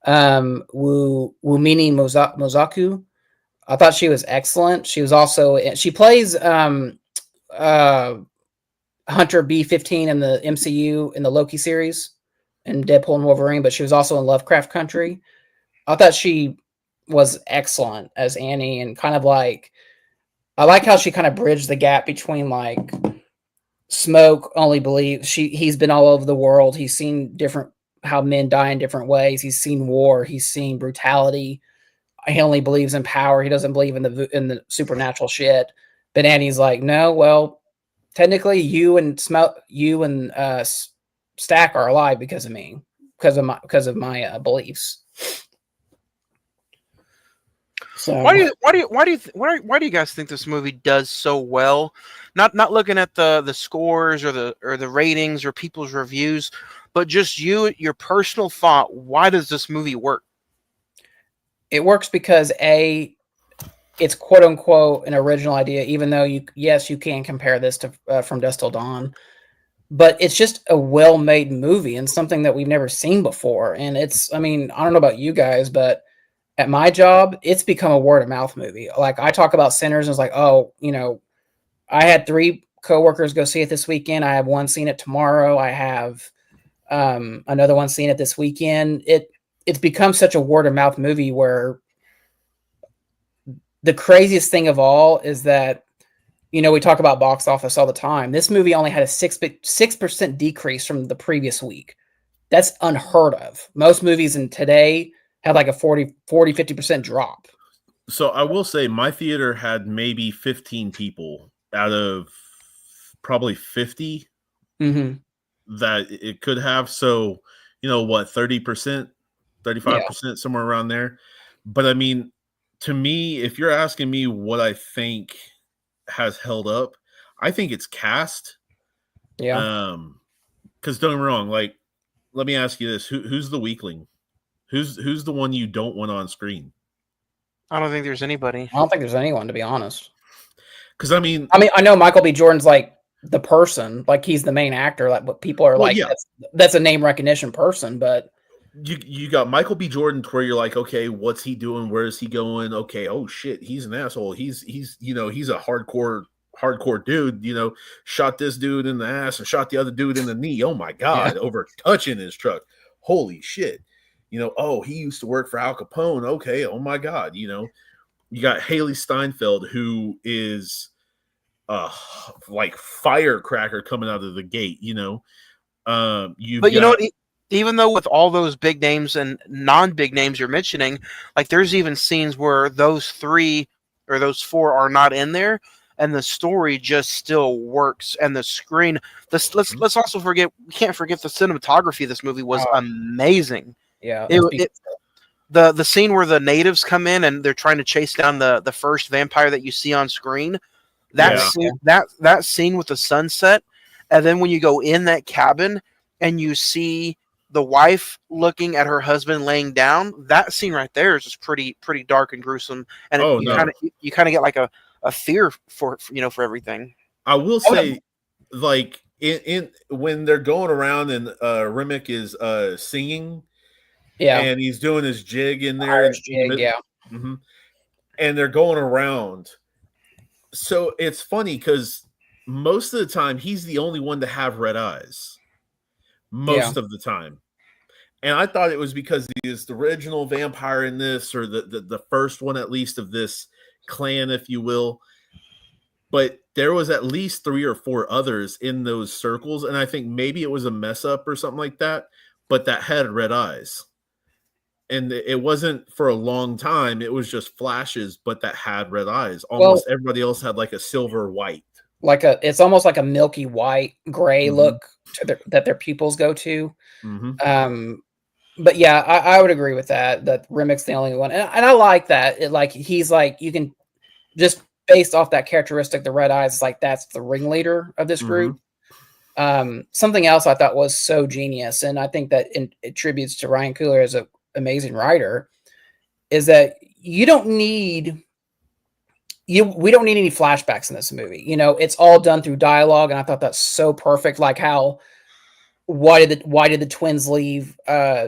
Wumini Mozaku. I thought she was excellent. She was also she plays Hunter B-15 in the MCU in the Loki series and Deadpool and Wolverine, but she was also in Lovecraft Country. I thought she was excellent as Annie, and kind of like I like how she kind of bridged the gap between like Smoke only believes he's been all over the world. He's seen different how men die in different ways. He's seen war. He's seen brutality. He only believes in power. He doesn't believe in the supernatural shit. But Annie's like, no, well, technically, you and Stack are alive because of me, because of my beliefs. So why do you guys think this movie does so well? Not looking at the scores or the ratings or people's reviews, but just your personal thought. Why does this movie work? it works because it's quote unquote an original idea, even though you can compare this to From Dusk Till Dawn, but it's just a well-made movie and something that we've never seen before. And I don't know about you guys, but at my job, it's become a word of mouth movie. Like I talk about Sinners and it's like, oh, I had 3 coworkers go see it this weekend. I have one seeing it tomorrow. I have another one seeing it this weekend. It's become such a word of mouth movie where the craziest thing of all is that, we talk about box office all the time. This movie only had a 6% decrease from the previous week. That's unheard of. Most movies in today have like a 50% drop. So I will say my theater had maybe 15 people out of probably 50 that it could have. So, 30%, 35%, somewhere around there. But I mean, to me, if you're asking me what I think has held up, I think it's cast. Yeah. Because don't get me wrong, like, let me ask you this: who's the weakling? Who's the one you don't want on screen? I don't think there's anybody. I don't think there's anyone, to be honest. Because I know Michael B. Jordan's like the person, like he's the main actor. Like, what people are that's a name recognition person, but. You got Michael B. Jordan to where you're like, okay, what's he doing? Where is he going? Okay, oh shit, he's an asshole. He's he's a hardcore dude. Shot this dude in the ass and shot the other dude in the knee. Oh my god, over touching his truck. Holy shit. Oh, he used to work for Al Capone. Okay, oh my god. You got Haley Steinfeld, who is like firecracker coming out of the gate. Even though with all those big names and non-big names you're mentioning, like there's even scenes where those 3 or those 4 are not in there, and the story just still works. And the screen, let's also we can't forget the cinematography. This movie was amazing. Yeah, the scene where the natives come in and they're trying to chase down the first vampire that you see on screen. That scene with the sunset, and then when you go in that cabin and you see the wife looking at her husband laying down, that scene right there is just pretty dark and gruesome, and you kind of get like a fear for everything. I will say, like in when they're going around and Remick is singing, and he's doing his jig in there, and they're going around. So it's funny because most of the time he's the only one to have red eyes. Most of the time. And I thought it was because he's the original vampire in this, or the first one at least of this clan, if you will. But there was at least 3 or 4 others in those circles, and I think maybe it was a mess up or something like that, but that had red eyes. And it wasn't for a long time, it was just flashes, but that had red eyes. Almost everybody else had like a silver white. It's almost like a milky white gray look that their pupils go to. But yeah, I would agree with that Remick's the only one, and I like that. He's like, you can just based off that characteristic, the red eyes, it's like that's the ringleader of this group. Something else I thought was so genius, and I think that it attributes to Ryan Coogler as an amazing writer, is that we don't need any flashbacks in this movie. It's all done through dialogue, and I thought that's so perfect. Like how why did the twins leave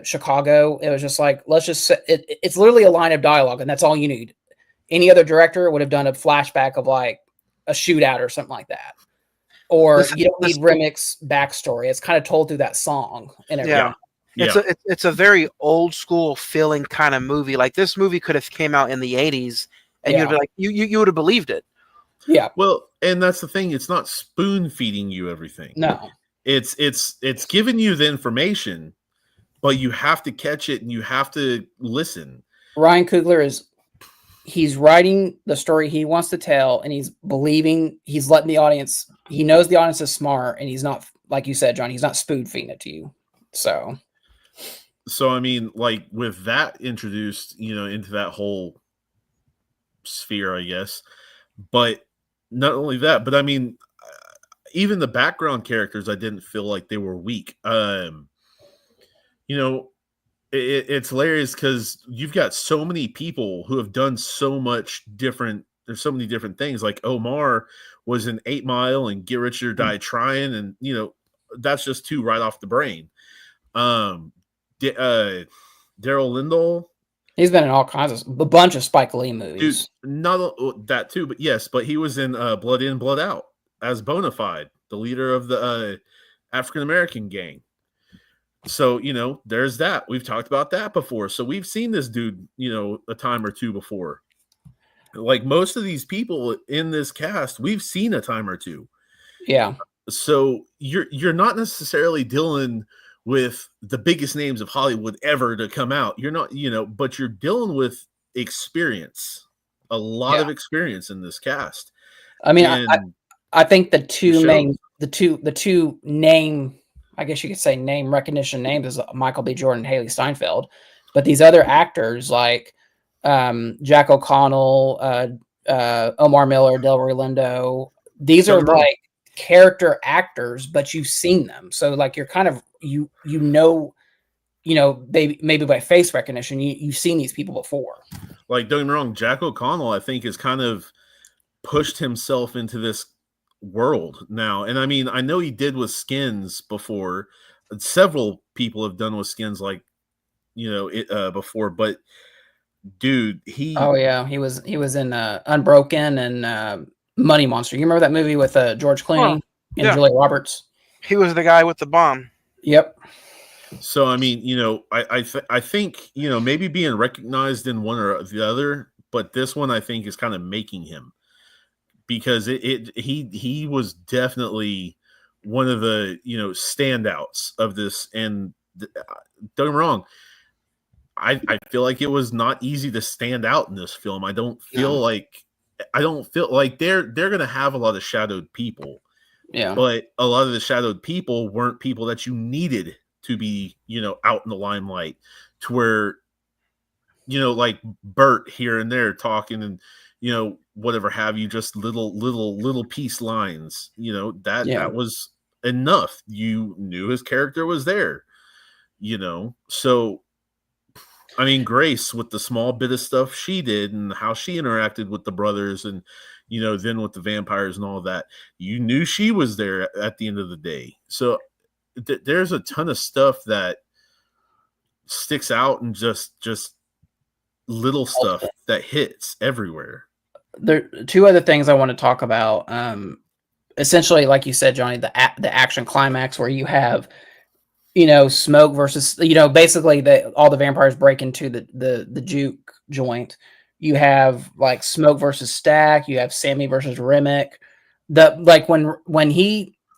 Chicago? It was just like, let's just it's literally a line of dialogue, and that's all you need. Any other director would have done a flashback of like a shootout or something like that. Or you don't need Remick's backstory. It's kind of told through that song and everything. Yeah. It's a very old school feeling kind of movie. Like this movie could have came out in the 80s and you'd be like, you would have believed it. Yeah. Well, and that's the thing. It's not spoon feeding you everything. No. It's giving you the information, but you have to catch it and you have to listen. Ryan Coogler he's writing the story he wants to tell, and he's letting the audience, he knows the audience is smart, and he's not, like you said, John, he's not spoon feeding it to you. So I mean, like with that introduced, into that whole sphere, I guess. But not only that, but I mean, even the background characters, I didn't feel like they were weak. It's hilarious because you've got so many people who have done so much different. There's so many different things. Like Omar was in 8 Mile and Get Rich or Die Trying, and that's just 2 right off the brain. Daryl Lindell. He's been in all kinds of a bunch of Spike Lee movies. Dude, not that too, but yes, but he was in Blood In, Blood Out as Bonafide, the leader of the African American gang. So, there's that. We've talked about that before. So we've seen this dude, a time or two before. Like most of these people in this cast, we've seen a time or two. Yeah. So you're not necessarily dealing with the biggest names of Hollywood ever to come out. You're not, but you're dealing with experience, a lot of experience in this cast. I mean, I think the two name, I guess you could say name recognition names is Michael B. Jordan and Haley Steinfeld, but these other actors like Jack O'Connell, Omar Miller, Delroy Lindo, these are like character actors, but you've seen them. So like you're kind of, they maybe by face recognition, you've seen these people before. Like, don't get me wrong, Jack O'Connell, I think, has kind of pushed himself into this world now. And I mean, I know he did with Skins before. Several people have done with Skins, like, before, but dude, he was in Unbroken and Money Monster. You remember that movie with George Clooney and Julia Roberts? He was the guy with the bomb. Yep. So I mean, I think maybe being recognized in one or the other, but this one I think is kind of making him, because he was definitely one of the standouts of this. And don't get me wrong, I feel like it was not easy to stand out in this film. I don't feel like they're gonna have a lot of shadowed people. Yeah. But a lot of the shadowed people weren't people that you needed to be, out in the limelight, to where, like Bert here and there talking and, whatever have you, just little piece lines, that was enough. You knew his character was there, so I mean, Grace, with the small bit of stuff she did and how she interacted with the brothers and, then with the vampires and all that, you knew she was there at the end of the day. So there's a ton of stuff that sticks out, and just little stuff that hits everywhere. There are 2 other things I want to talk about. Essentially, like you said, Johnny, the action climax where you have, Smoke versus, basically all the vampires break into the juke joint. You have like Smoke versus Stack. You have Sammy versus Remick.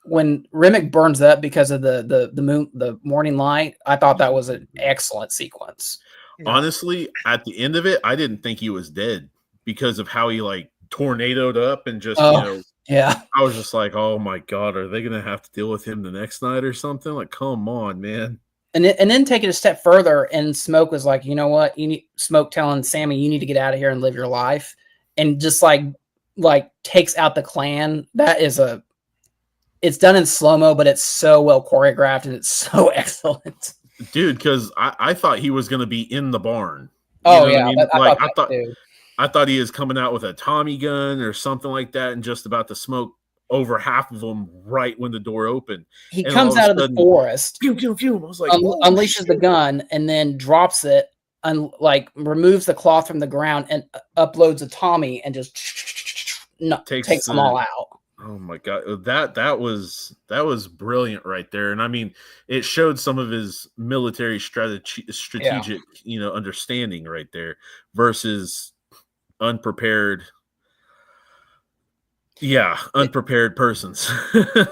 When Remick burns up because of the morning light, I thought that was an excellent sequence. Honestly, at the end of it, I didn't think he was dead because of how he like tornadoed up and just yeah. I was just like, oh my God, are they gonna have to deal with him the next night or something? Like, come on, man. And then take it a step further, and Smoke was like, you know what? Smoke telling Sammy, you need to get out of here and live your life, and just like takes out the clan. That is it's done in slow-mo, but it's so well choreographed and it's so excellent. Dude, because I thought he was gonna be in the barn. Oh yeah, I thought he was coming out with a Tommy gun or something like that and just about to smoke over half of them right when the door opened. He And all comes of a out of the sudden, forest, pew, pew, pew. I was like, unleashes the gun, and then drops it, and like removes the cloth from the ground and uploads a Tommy and just takes them all out. Oh my god, that was brilliant right there. And I mean, it showed some of his military strategic, understanding right there versus unprepared. Yeah, unprepared persons. And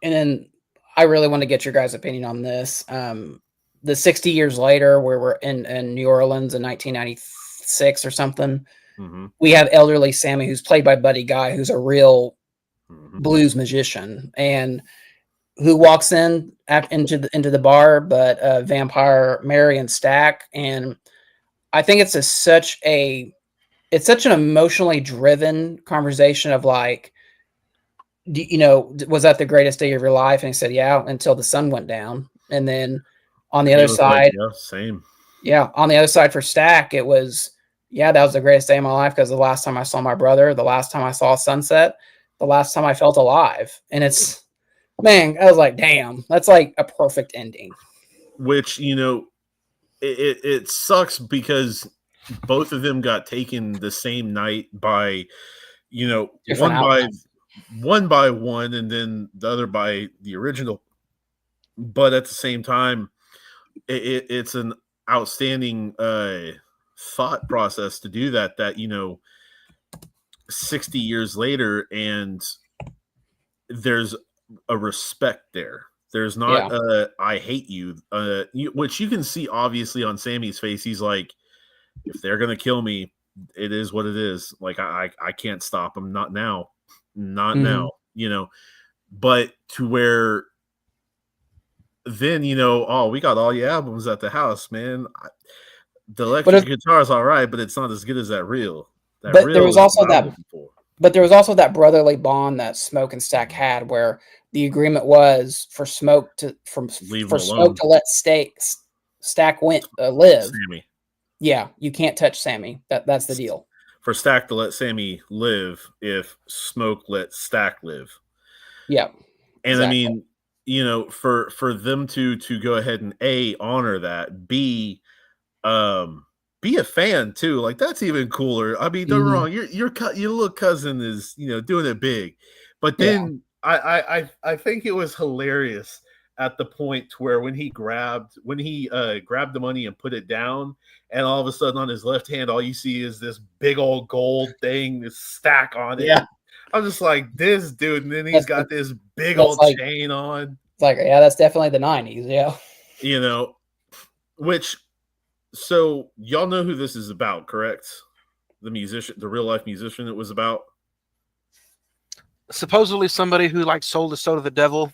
then I really want to get your guys' opinion on this. The 60 years later, where we're in New Orleans in 1996 or something, we have elderly Sammy, who's played by Buddy Guy, who's a real blues musician, and who walks into the bar, but Vampire Mary and Stack. And I think it's such an emotionally driven conversation of like, was that the greatest day of your life? And he said, yeah, until the sun went down. And then on the other side, same. Yeah, on the other side for Stack, it was, that was the greatest day of my life because the last time I saw my brother, the last time I saw a sunset, the last time I felt alive. And it's, man, I was like, damn, that's like a perfect ending. Which, it sucks because both of them got taken the same night by, one by one, and then the other by the original. But at the same time, it's an outstanding thought process to do that 60 years later, and there's a respect there. There's not I hate you, which you can see obviously on Sammy's face. He's like, if they're gonna kill me, it is what it is. Like I can't stop them. Not now. Now, but to where then, we got all your albums at the house, man. The electric guitar is all right, but it's not as good as that real. But there was also that brotherly bond that Smoke and Stack had, where the agreement was for Smoke to let Stack live. Sammy. Yeah, you can't touch Sammy. That's the deal. For Stack to let Sammy live if Smoke let Stack live. Yeah. And exactly. I mean, for them to go ahead and honor that, be a fan too. Like that's even cooler. I mean, don't wrong. Your little cousin is, doing it big. But then I think it was hilarious at the point where when he grabbed the money and put it down, and all of a sudden on his left hand, all you see is this big old gold thing, this stack on it. Yeah. I'm just like, this dude, and then he's got this big old chain on. It's like, yeah, that's definitely the 90s, yeah. So y'all know who this is about, correct? The musician, the real life musician it was about? Supposedly somebody who sold his soul to the devil.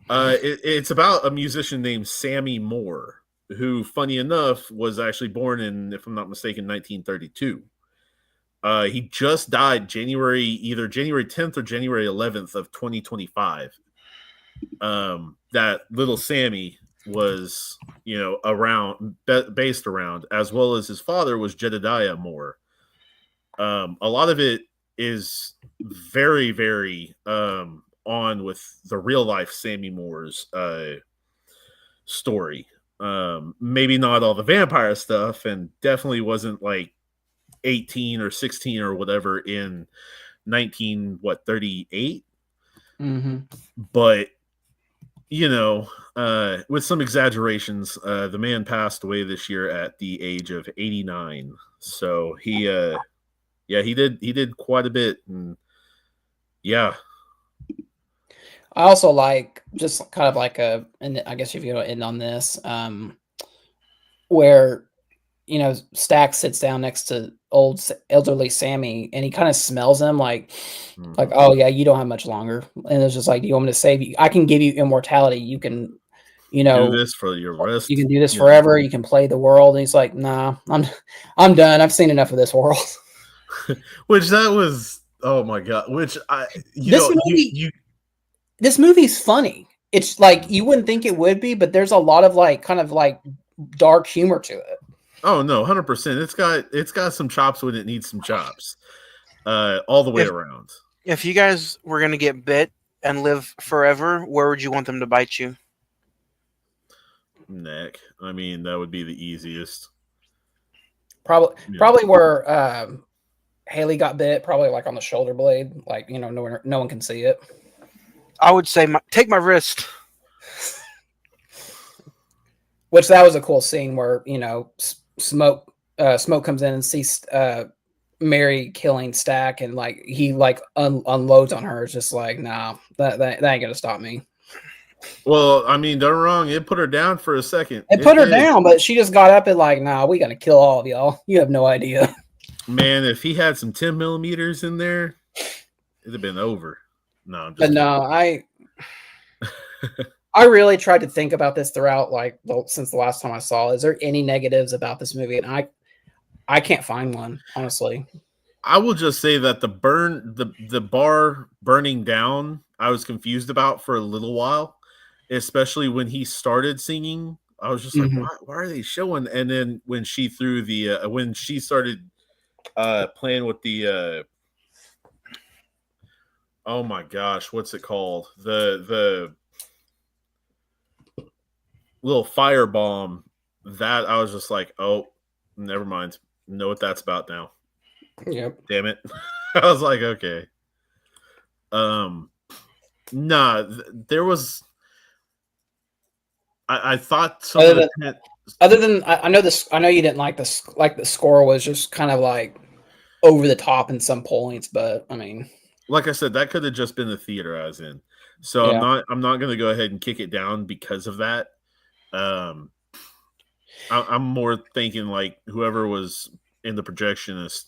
It's about a musician named Sammy Moore, who, funny enough, was actually born in, if I'm not mistaken, 1932. He just died either January 10th or January 11th of 2025. That little Sammy was, based around, as well as his father was Jedediah Moore. A lot of it is very, very on with the real life Sammy Moore's story. Maybe not all the vampire stuff, and definitely wasn't like 18 or 16 or whatever in 38. But with some exaggerations, the man passed away this year at the age of 89. So he did quite a bit. And yeah, I also like just kind of like and I guess if you end on this, where Stack sits down next to old elderly Sammy, and he kind of smells him like, oh yeah, you don't have much longer. And it's just like, do you want me to save you? I can give you immortality. You can, do this for your rest. You can do this forever. You can play the world. And he's like, nah, I'm done. I've seen enough of this world. Which that was, oh my god. Which this movie's funny. It's like you wouldn't think it would be, but there's a lot of kind of dark humor to it. Oh no, 100%. It's got some chops when it needs some chops, all the way around. If you guys were gonna get bit and live forever, where would you want them to bite you? Neck. I mean, that would be the easiest. Probably where Haley got bit, probably like on the shoulder blade, like no one can see it. I would say take my wrist. Which that was a cool scene where smoke comes in and sees Mary killing Stack, and like he like unloads on her. It's just like, nah, that ain't gonna stop me. Well, I mean, don't wrong. It put her down for a second. It put her down, but she just got up and like, nah, we gotta kill all of y'all. You have no idea. Man, if he had some 10 millimeters in there, it'd have been over. No, But no, I really tried to think about this throughout, like since the last time I saw it. Is there any negatives about this movie? And I can't find one, honestly. I will just say that the bar burning down, I was confused about for a little while, especially when he started singing. I was just like, why are they showing? And then when she threw when she started playing with the oh my gosh, what's it called? The little firebomb, that I was just like, oh, never mind. Know what that's about now. Yep. Damn it. I was like, okay. There was I thought some other than I know this, I know you didn't like this, like the score was just kind of like over the top in some points, but I mean, like I said, that could have just been the theater I was in. So yeah. I'm not going to go ahead and kick it down because of that. I'm more thinking like whoever was in the projectionist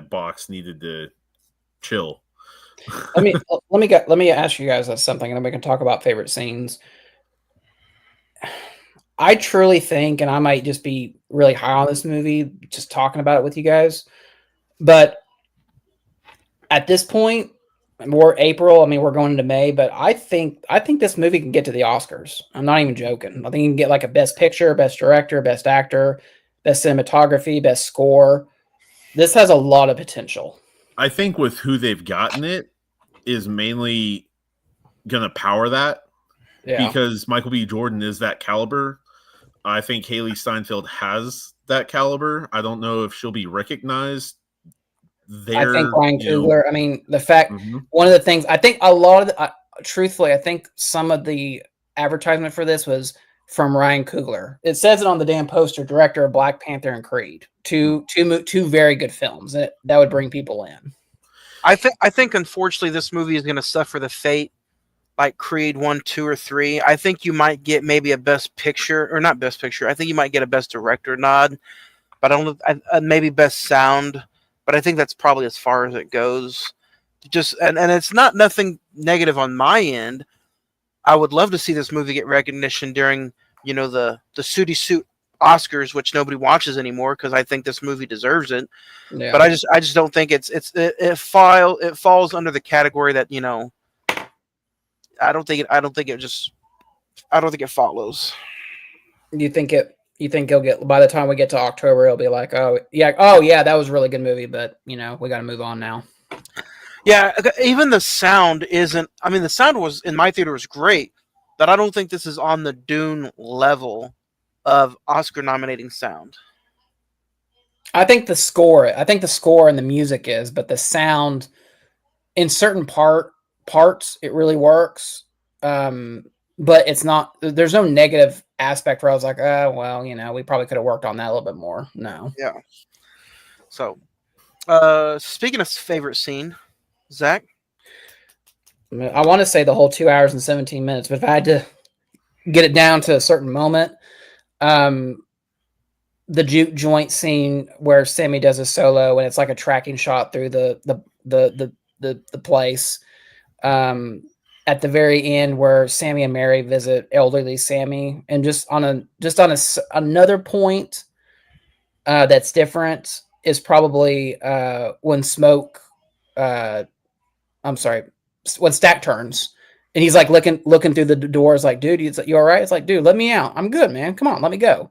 box needed to chill. let me ask you guys something, and then we can talk about favorite scenes. I truly think, and I might just be really high on this movie, just talking about it with you guys, but at this point, we're April. I mean, we're going into May, but I think this movie can get to the Oscars. I'm not even joking. I think you can get like a Best Picture, Best Director, Best Actor, Best Cinematography, Best Score. This has a lot of potential. I think with who they've gotten, it is mainly going to power that. Yeah. Because Michael B. Jordan is that caliber. I think Haley Steinfeld has that caliber. I don't know if she'll be recognized there. I think Ryan Coogler. I mean, the fact one of the things I think a lot of truthfully, I think some of the advertisement for this was from Ryan Coogler. It says it on the damn poster. Director of Black Panther and Creed, two very good films that would bring people in. I think unfortunately this movie is going to suffer the fate like Creed 1, 2, or 3. I think you might get maybe a Best Picture, or not Best Picture. I think you might get a Best Director nod, but I don't know, maybe Best Sound. But I think that's probably as far as it goes. Just and it's not nothing negative on my end. I would love to see this movie get recognition during the Sooty Suit Oscars, which nobody watches anymore because I think this movie deserves it. Yeah. But I just don't think it falls under the category that I don't think it follows. You think he'll get, by the time we get to October, he'll be like, oh yeah, that was a really good movie, but we got to move on now. Yeah, even the sound isn't. I mean, the sound was in my theater was great, but I don't think this is on the Dune level of Oscar nominating sound. I think the score and the music is, but the sound in certain parts it really works. But it's not. There's no negative aspect where I was like, oh well, we probably could have worked on that a little bit more. No. Yeah. So, speaking of favorite scene, Zach, I want to say the whole 2 hours and 17 minutes, but if I had to get it down to a certain moment, the juke joint scene where Sammy does a solo and it's like a tracking shot through the place. At the very end where Sammy and Mary visit elderly Sammy, and just on another point that's different is probably when when Stack turns and he's like looking through the doors like, dude, you all right? It's like, dude, let me out. I'm good, man. Come on, let me go.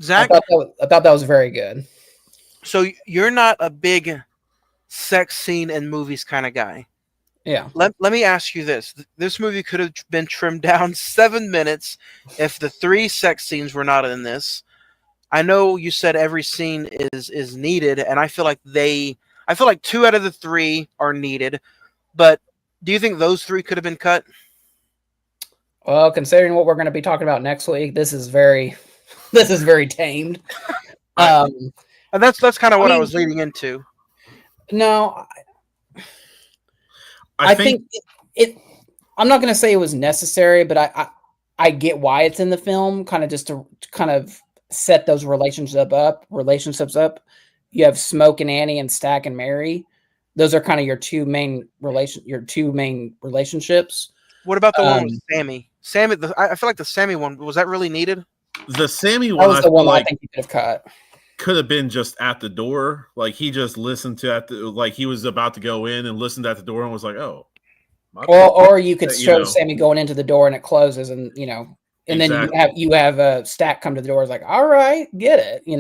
Zach, I thought that was very good. So you're not a big sex scene in movies kind of guy. Yeah. Let me ask you this: this movie could have been trimmed down 7 minutes if the 3 sex scenes were not in this. I know you said every scene is needed, and I feel like 2 out of the 3 are needed. But do you think those 3 could have been cut? Well, considering what we're going to be talking about next week, this is very tamed. And that's kind of what I mean, was leading into. No, I think it. I'm not going to say it was necessary, but I get why it's in the film, kind of just to kind of set those relationships up. You have Smoke and Annie and Stack and Mary. Those are kind of your two main relationships. What about the one with Sammy? I feel like the Sammy one, was that really needed? The Sammy That one, was I the feel one like I think you could have cut. could have been just at the door. Like he just listened to like he was about to go in and listened at the door and was like, "Oh." Or you could show know. Sammy going into the door and it closes, and and Exactly. then you have a Stack come to the door. It's like, all right, get it, you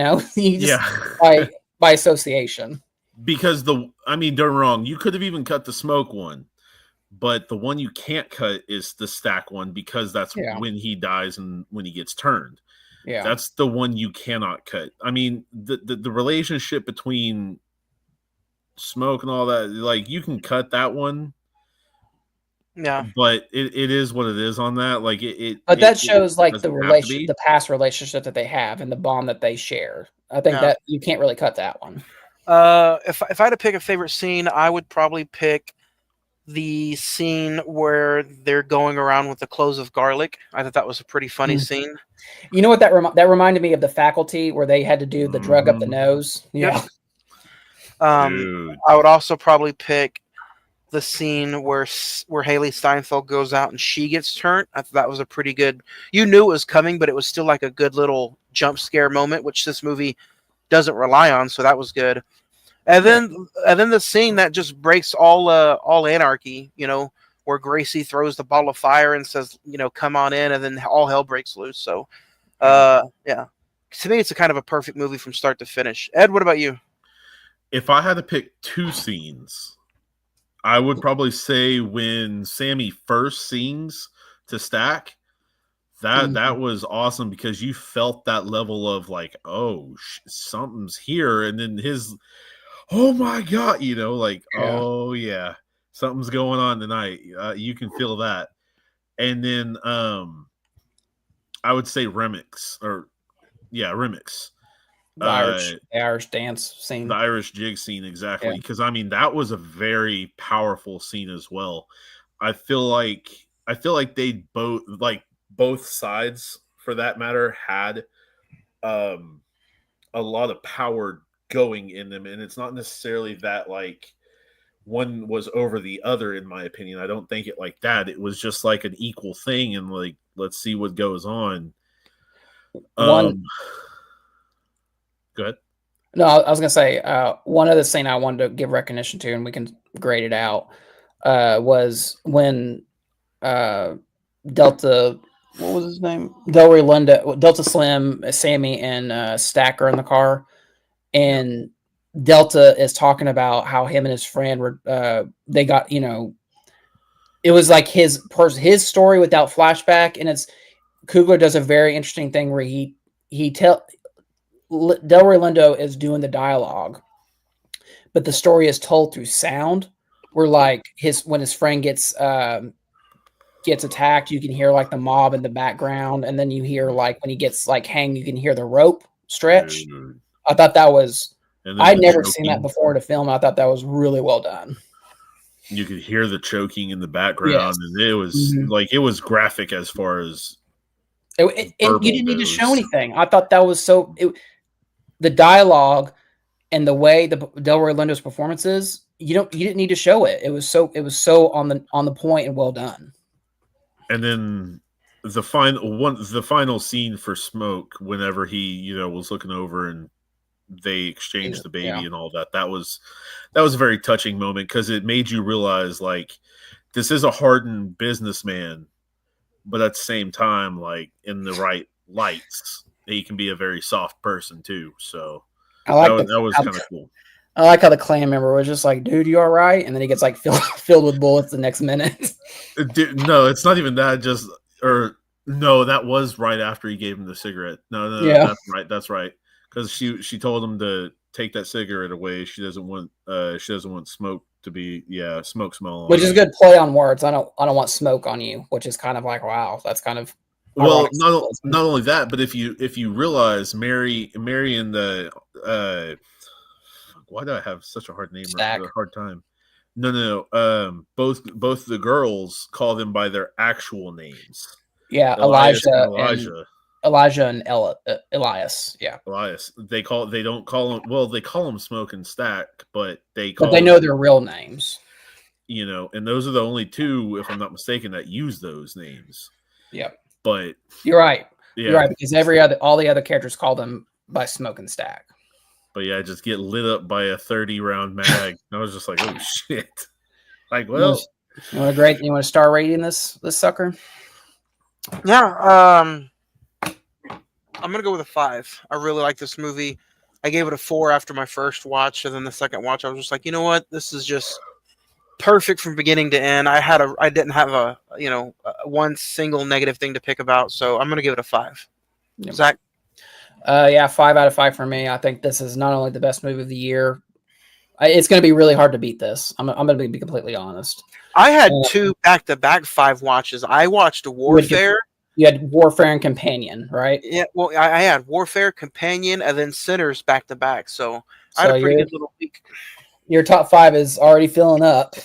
just by association. Because don't get me wrong, you could have even cut the Smoke one, but the one you can't cut is the Stack one because that's when he dies and when he gets turned. Yeah, that's the one you cannot cut. I mean, the relationship between Smoke and all that, like you can cut that one. Yeah, but it is what it is on that. Like but that shows like the past relationship that they have and the bond that they share. I think that you can't really cut that one. If I had to pick a favorite scene, I would probably pick the scene where they're going around with the cloves of garlic. I thought that was a pretty funny scene. You know what that reminded me of The Faculty, where they had to do the drug up the nose. Yeah. Yep. I would also probably pick the scene where Haley Steinfeld goes out and she gets turned. I thought that was a pretty good. You knew it was coming, but it was still like a good little jump scare moment, which this movie doesn't rely on. So that was good. And then the scene that just breaks all anarchy, where Gracie throws the ball of fire and says, come on in, and then all hell breaks loose. So, yeah, to me, it's a kind of a perfect movie from start to finish. Ed, what about you? If I had to pick 2 scenes, I would probably say when Sammy first sings to Stack, that was awesome because you felt that level of like, oh, something's here, and then his, oh my god, oh yeah, something's going on tonight. You can feel that, and then I would say Remix. The Irish dance scene. The Irish jig scene, exactly. Because that was a very powerful scene as well. I feel like they both sides for that matter had a lot of power going in them, and it's not necessarily that like one was over the other, in my opinion. I don't think it like that. It was just like an equal thing, and like let's see what goes on. Go ahead. No, I was gonna say one other scene I wanted to give recognition to, and we can grade it out. Was when Delta, what was his name? Delta Slim, Sammy, and Stack are in the car, and Delta is talking about how him and his friend were. They got it was like his story without flashback, and Coogler does a very interesting thing where he Delroy Lindo is doing the dialogue, but the story is told through sound. Where like when his friend gets attacked, you can hear like the mob in the background, and then you hear like when he gets like hanged, you can hear the rope stretch. I thought that was I'd never seen that before in a film. I thought that was really well done. You could hear the choking in the background, and it was like it was graphic as far as. And you didn't need to show anything. I thought that was the dialogue and the way the Delroy Lindo's performances, you didn't need to show it. It was so on the point and well done. And then the final scene for Smoke, whenever he was looking over and they exchanged the baby and all that. That was a very touching moment because it made you realize like this is a hardened businessman, but at the same time, like in the right lights, he can be a very soft person too. So that was kind of cool. I like how the clan member was just like, "Dude, you all right?" And then he gets like filled with bullets the next minute. No, it's not even that. No, that was right after he gave him the cigarette. No, Yeah. that's right. Because she told him to take that cigarette away. She doesn't want smoke to be smoke smell. Which is a good play on words. I don't want smoke on you, which is kind of like, wow, that's kind of Well, ironic not symbolism. only that, but if you realize Mary and the why do I have such a hard name? Stack. A hard time. No. Both the girls call them by their actual names. Yeah, Elias and Elijah and Elias. Yeah, Elias. They don't call them. Well, they call them Smoke and Stack, but they know their real names. You know, and those are the only two, if I'm not mistaken, that use those names. Yep. But you're right. Yeah. You're right, because all the other characters call them by Smoke and Stack. But yeah, just get lit up by a 30-round mag. I was just like, oh shit. Like, well, you want to star rating this sucker? Yeah, I'm gonna go with a 5. I really like this movie. I gave it a 4 after my first watch, and then the second watch, I was just like, you know what, this is just perfect from beginning to end. I didn't have one single negative thing to pick about, so I'm gonna give it a 5. Yep. Zach? 5 out of 5 for me. I think this is not only the best movie of the year. It's going to be really hard to beat this. I'm going to be completely honest. I had 2 back-to-back 5 watches. I watched Warfare. You had Warfare and Companion, right? Yeah, well, I had Warfare, Companion, and then Sinners back-to-back. So I had a pretty good little week. Your top 5 is already filling up.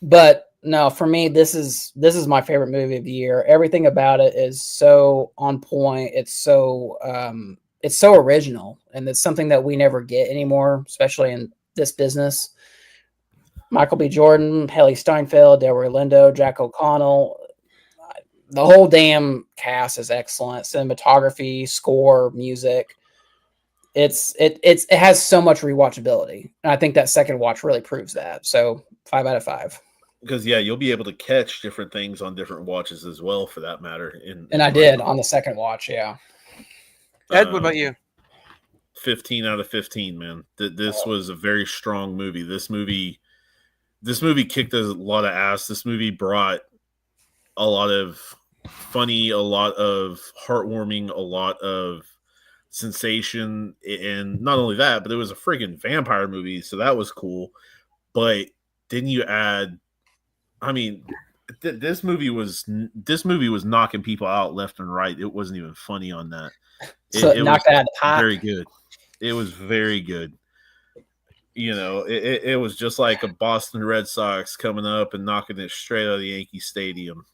But no, for me, this is my favorite movie of the year. Everything about it is so on point. It's so original, and it's something that we never get anymore, especially in this business. Michael B. Jordan, Haley Steinfeld, Delroy Lindo, Jack O'Connell. The whole damn cast is excellent. Cinematography, score, music. It has so much rewatchability, and I think that second watch really proves that. So 5 out of 5. Because you'll be able to catch different things on different watches as well, for that matter. And I did on the second watch. Yeah. Ed, what about you? 15 out of 15, man. This was a very strong movie. This movie kicked a lot of ass. This movie brought a lot of funny, a lot of heartwarming, a lot of sensation, and not only that, but it was a friggin' vampire movie, so that was cool. But then you add, I mean, this movie was knocking people out left and right. It wasn't even funny on that. It knocked was out of the pot. Very good. It was very good. You know, it was just like a Boston Red Sox coming up and knocking it straight out of the Yankee Stadium.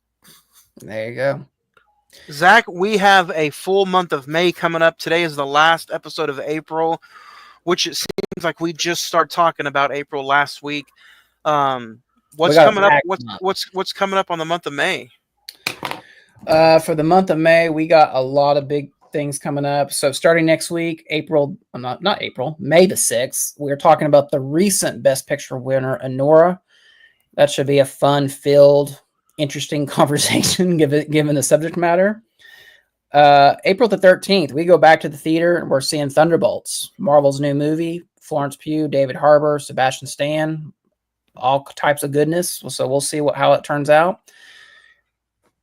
There you go. Zach, we have a full month of May coming up. Today is the last episode of April, which it seems like we just started talking about April last week. What's coming up? What's coming up on the month of May? For the month of May, we got a lot of big things coming up. So starting next week, May the 6th, we're talking about the recent Best Picture winner, Anora. That should be a fun-filled, interesting conversation given the subject matter. April the 13th, we go back to the theater and we're seeing Thunderbolts, Marvel's new movie. Florence Pugh, David Harbour, Sebastian Stan, all types of goodness. So we'll see how it turns out.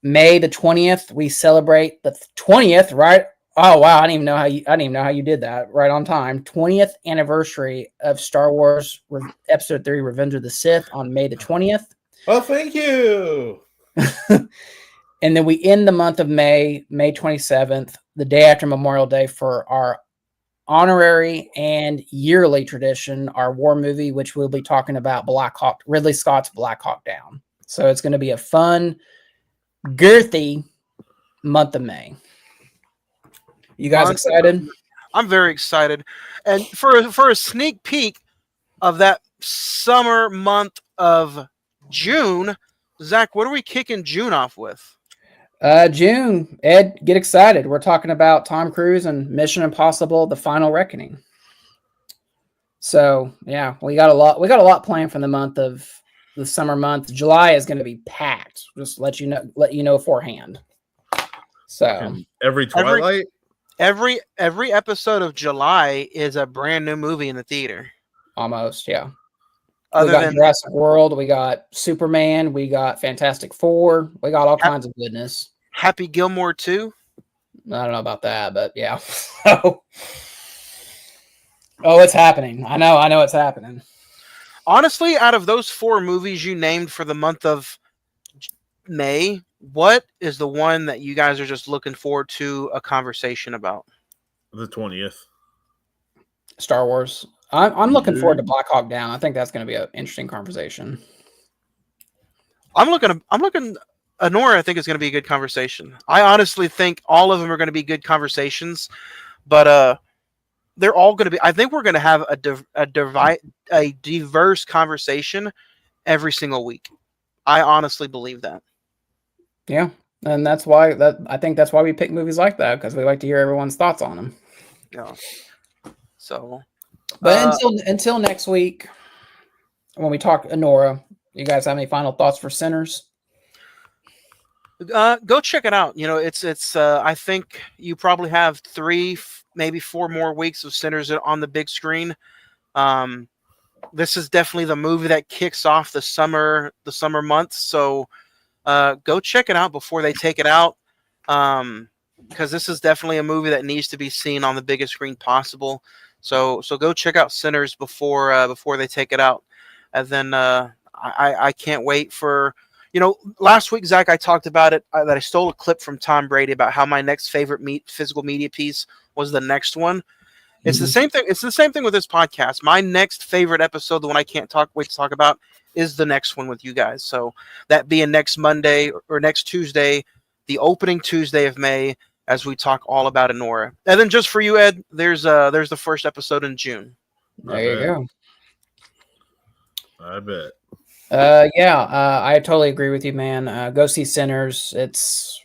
May the 20th, we celebrate the 20th, right? Oh wow, I didn't even know how you did that. Right on time. 20th anniversary of Star Wars Episode 3: Revenge of the Sith on May the 20th. Oh, thank you. And then we end the month of May 27th, the day after Memorial Day, for our honorary and yearly tradition, our war movie, which we'll be talking about, Ridley Scott's Black Hawk Down. So it's going to be a fun, girthy month of May. You guys excited? I'm very excited. And for a sneak peek of that summer month of June, Zach, what are we kicking June off with? June, Ed, get excited. We're talking about Tom Cruise and Mission Impossible: The Final Reckoning. So yeah, we got a lot planned for the summer month. July is going to be packed. Just let you know beforehand. So every Twilight, every episode of July is a brand new movie in the theater. almost. Yeah. Other we got than Jurassic World, we got Superman, we got Fantastic Four, we got all kinds of goodness. Happy Gilmore 2. I don't know about that, but yeah. Oh, it's happening. I know it's happening. Honestly, out of those 4 movies you named for the month of May, what is the one that you guys are just looking forward to a conversation about? The 20th. Star Wars. I'm looking forward to Black Hawk Down. I think that's going to be an interesting conversation. I'm looking. Anora, I think is going to be a good conversation. I honestly think all of them are going to be good conversations, but they're all going to be. I think we're going to have a diverse conversation every single week. I honestly believe that. Yeah, and that's why I think that's why we pick movies like that, because we like to hear everyone's thoughts on them. Yeah. So, but until next week, when we talk Anora, you guys have any final thoughts for Sinners? Go check it out. You know, it's. I think you probably have 3, maybe 4 more weeks of Sinners on the big screen. This is definitely the movie that kicks off the summer months. So, go check it out before they take it out. Because this is definitely a movie that needs to be seen on the biggest screen possible. So go check out Sinners before they take it out. And then I can't wait for. You know, last week, Zach, I talked about it, that I stole a clip from Tom Brady about how my next favorite physical media piece was the next one. It's the same thing. It's the same thing with this podcast. My next favorite episode, the one I can't wait to talk about, is the next one with you guys. So that being next Monday or next Tuesday, the opening Tuesday of May, as we talk all about Anora. And then just for you, Ed, there's the first episode in June. There you go. I bet. I totally agree with you, man. Go see Sinners. It's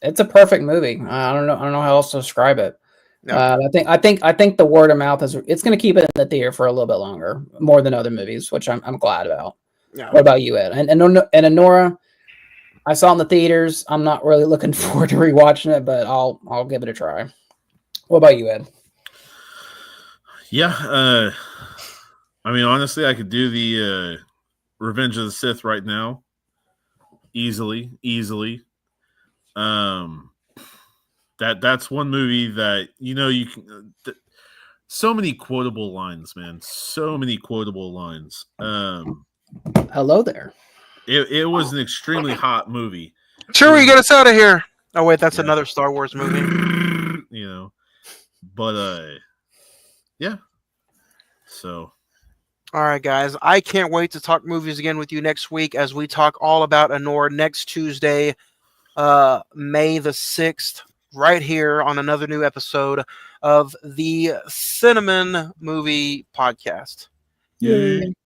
a perfect movie. I don't know how else to describe it. Yeah. I think the word of mouth it's going to keep it in the theater for a little bit longer, more than other movies, which I'm glad about. Yeah. What about you, Ed? And Anora, I saw in the theaters. I'm not really looking forward to rewatching it, but I'll give it a try. What about you, Ed? Yeah, I mean, honestly, I could do the Revenge of the Sith right now, easily. That's one movie that you can. So many quotable lines, man. So many quotable lines. Hello there. It was an extremely hot movie. Chewie, get us out of here. Oh wait, that's another Star Wars movie. But yeah. So. All right, guys. I can't wait to talk movies again with you next week as we talk all about Anora next Tuesday, May the 6th, right here on another new episode of the Cine-Men Movie Podcast. Yay.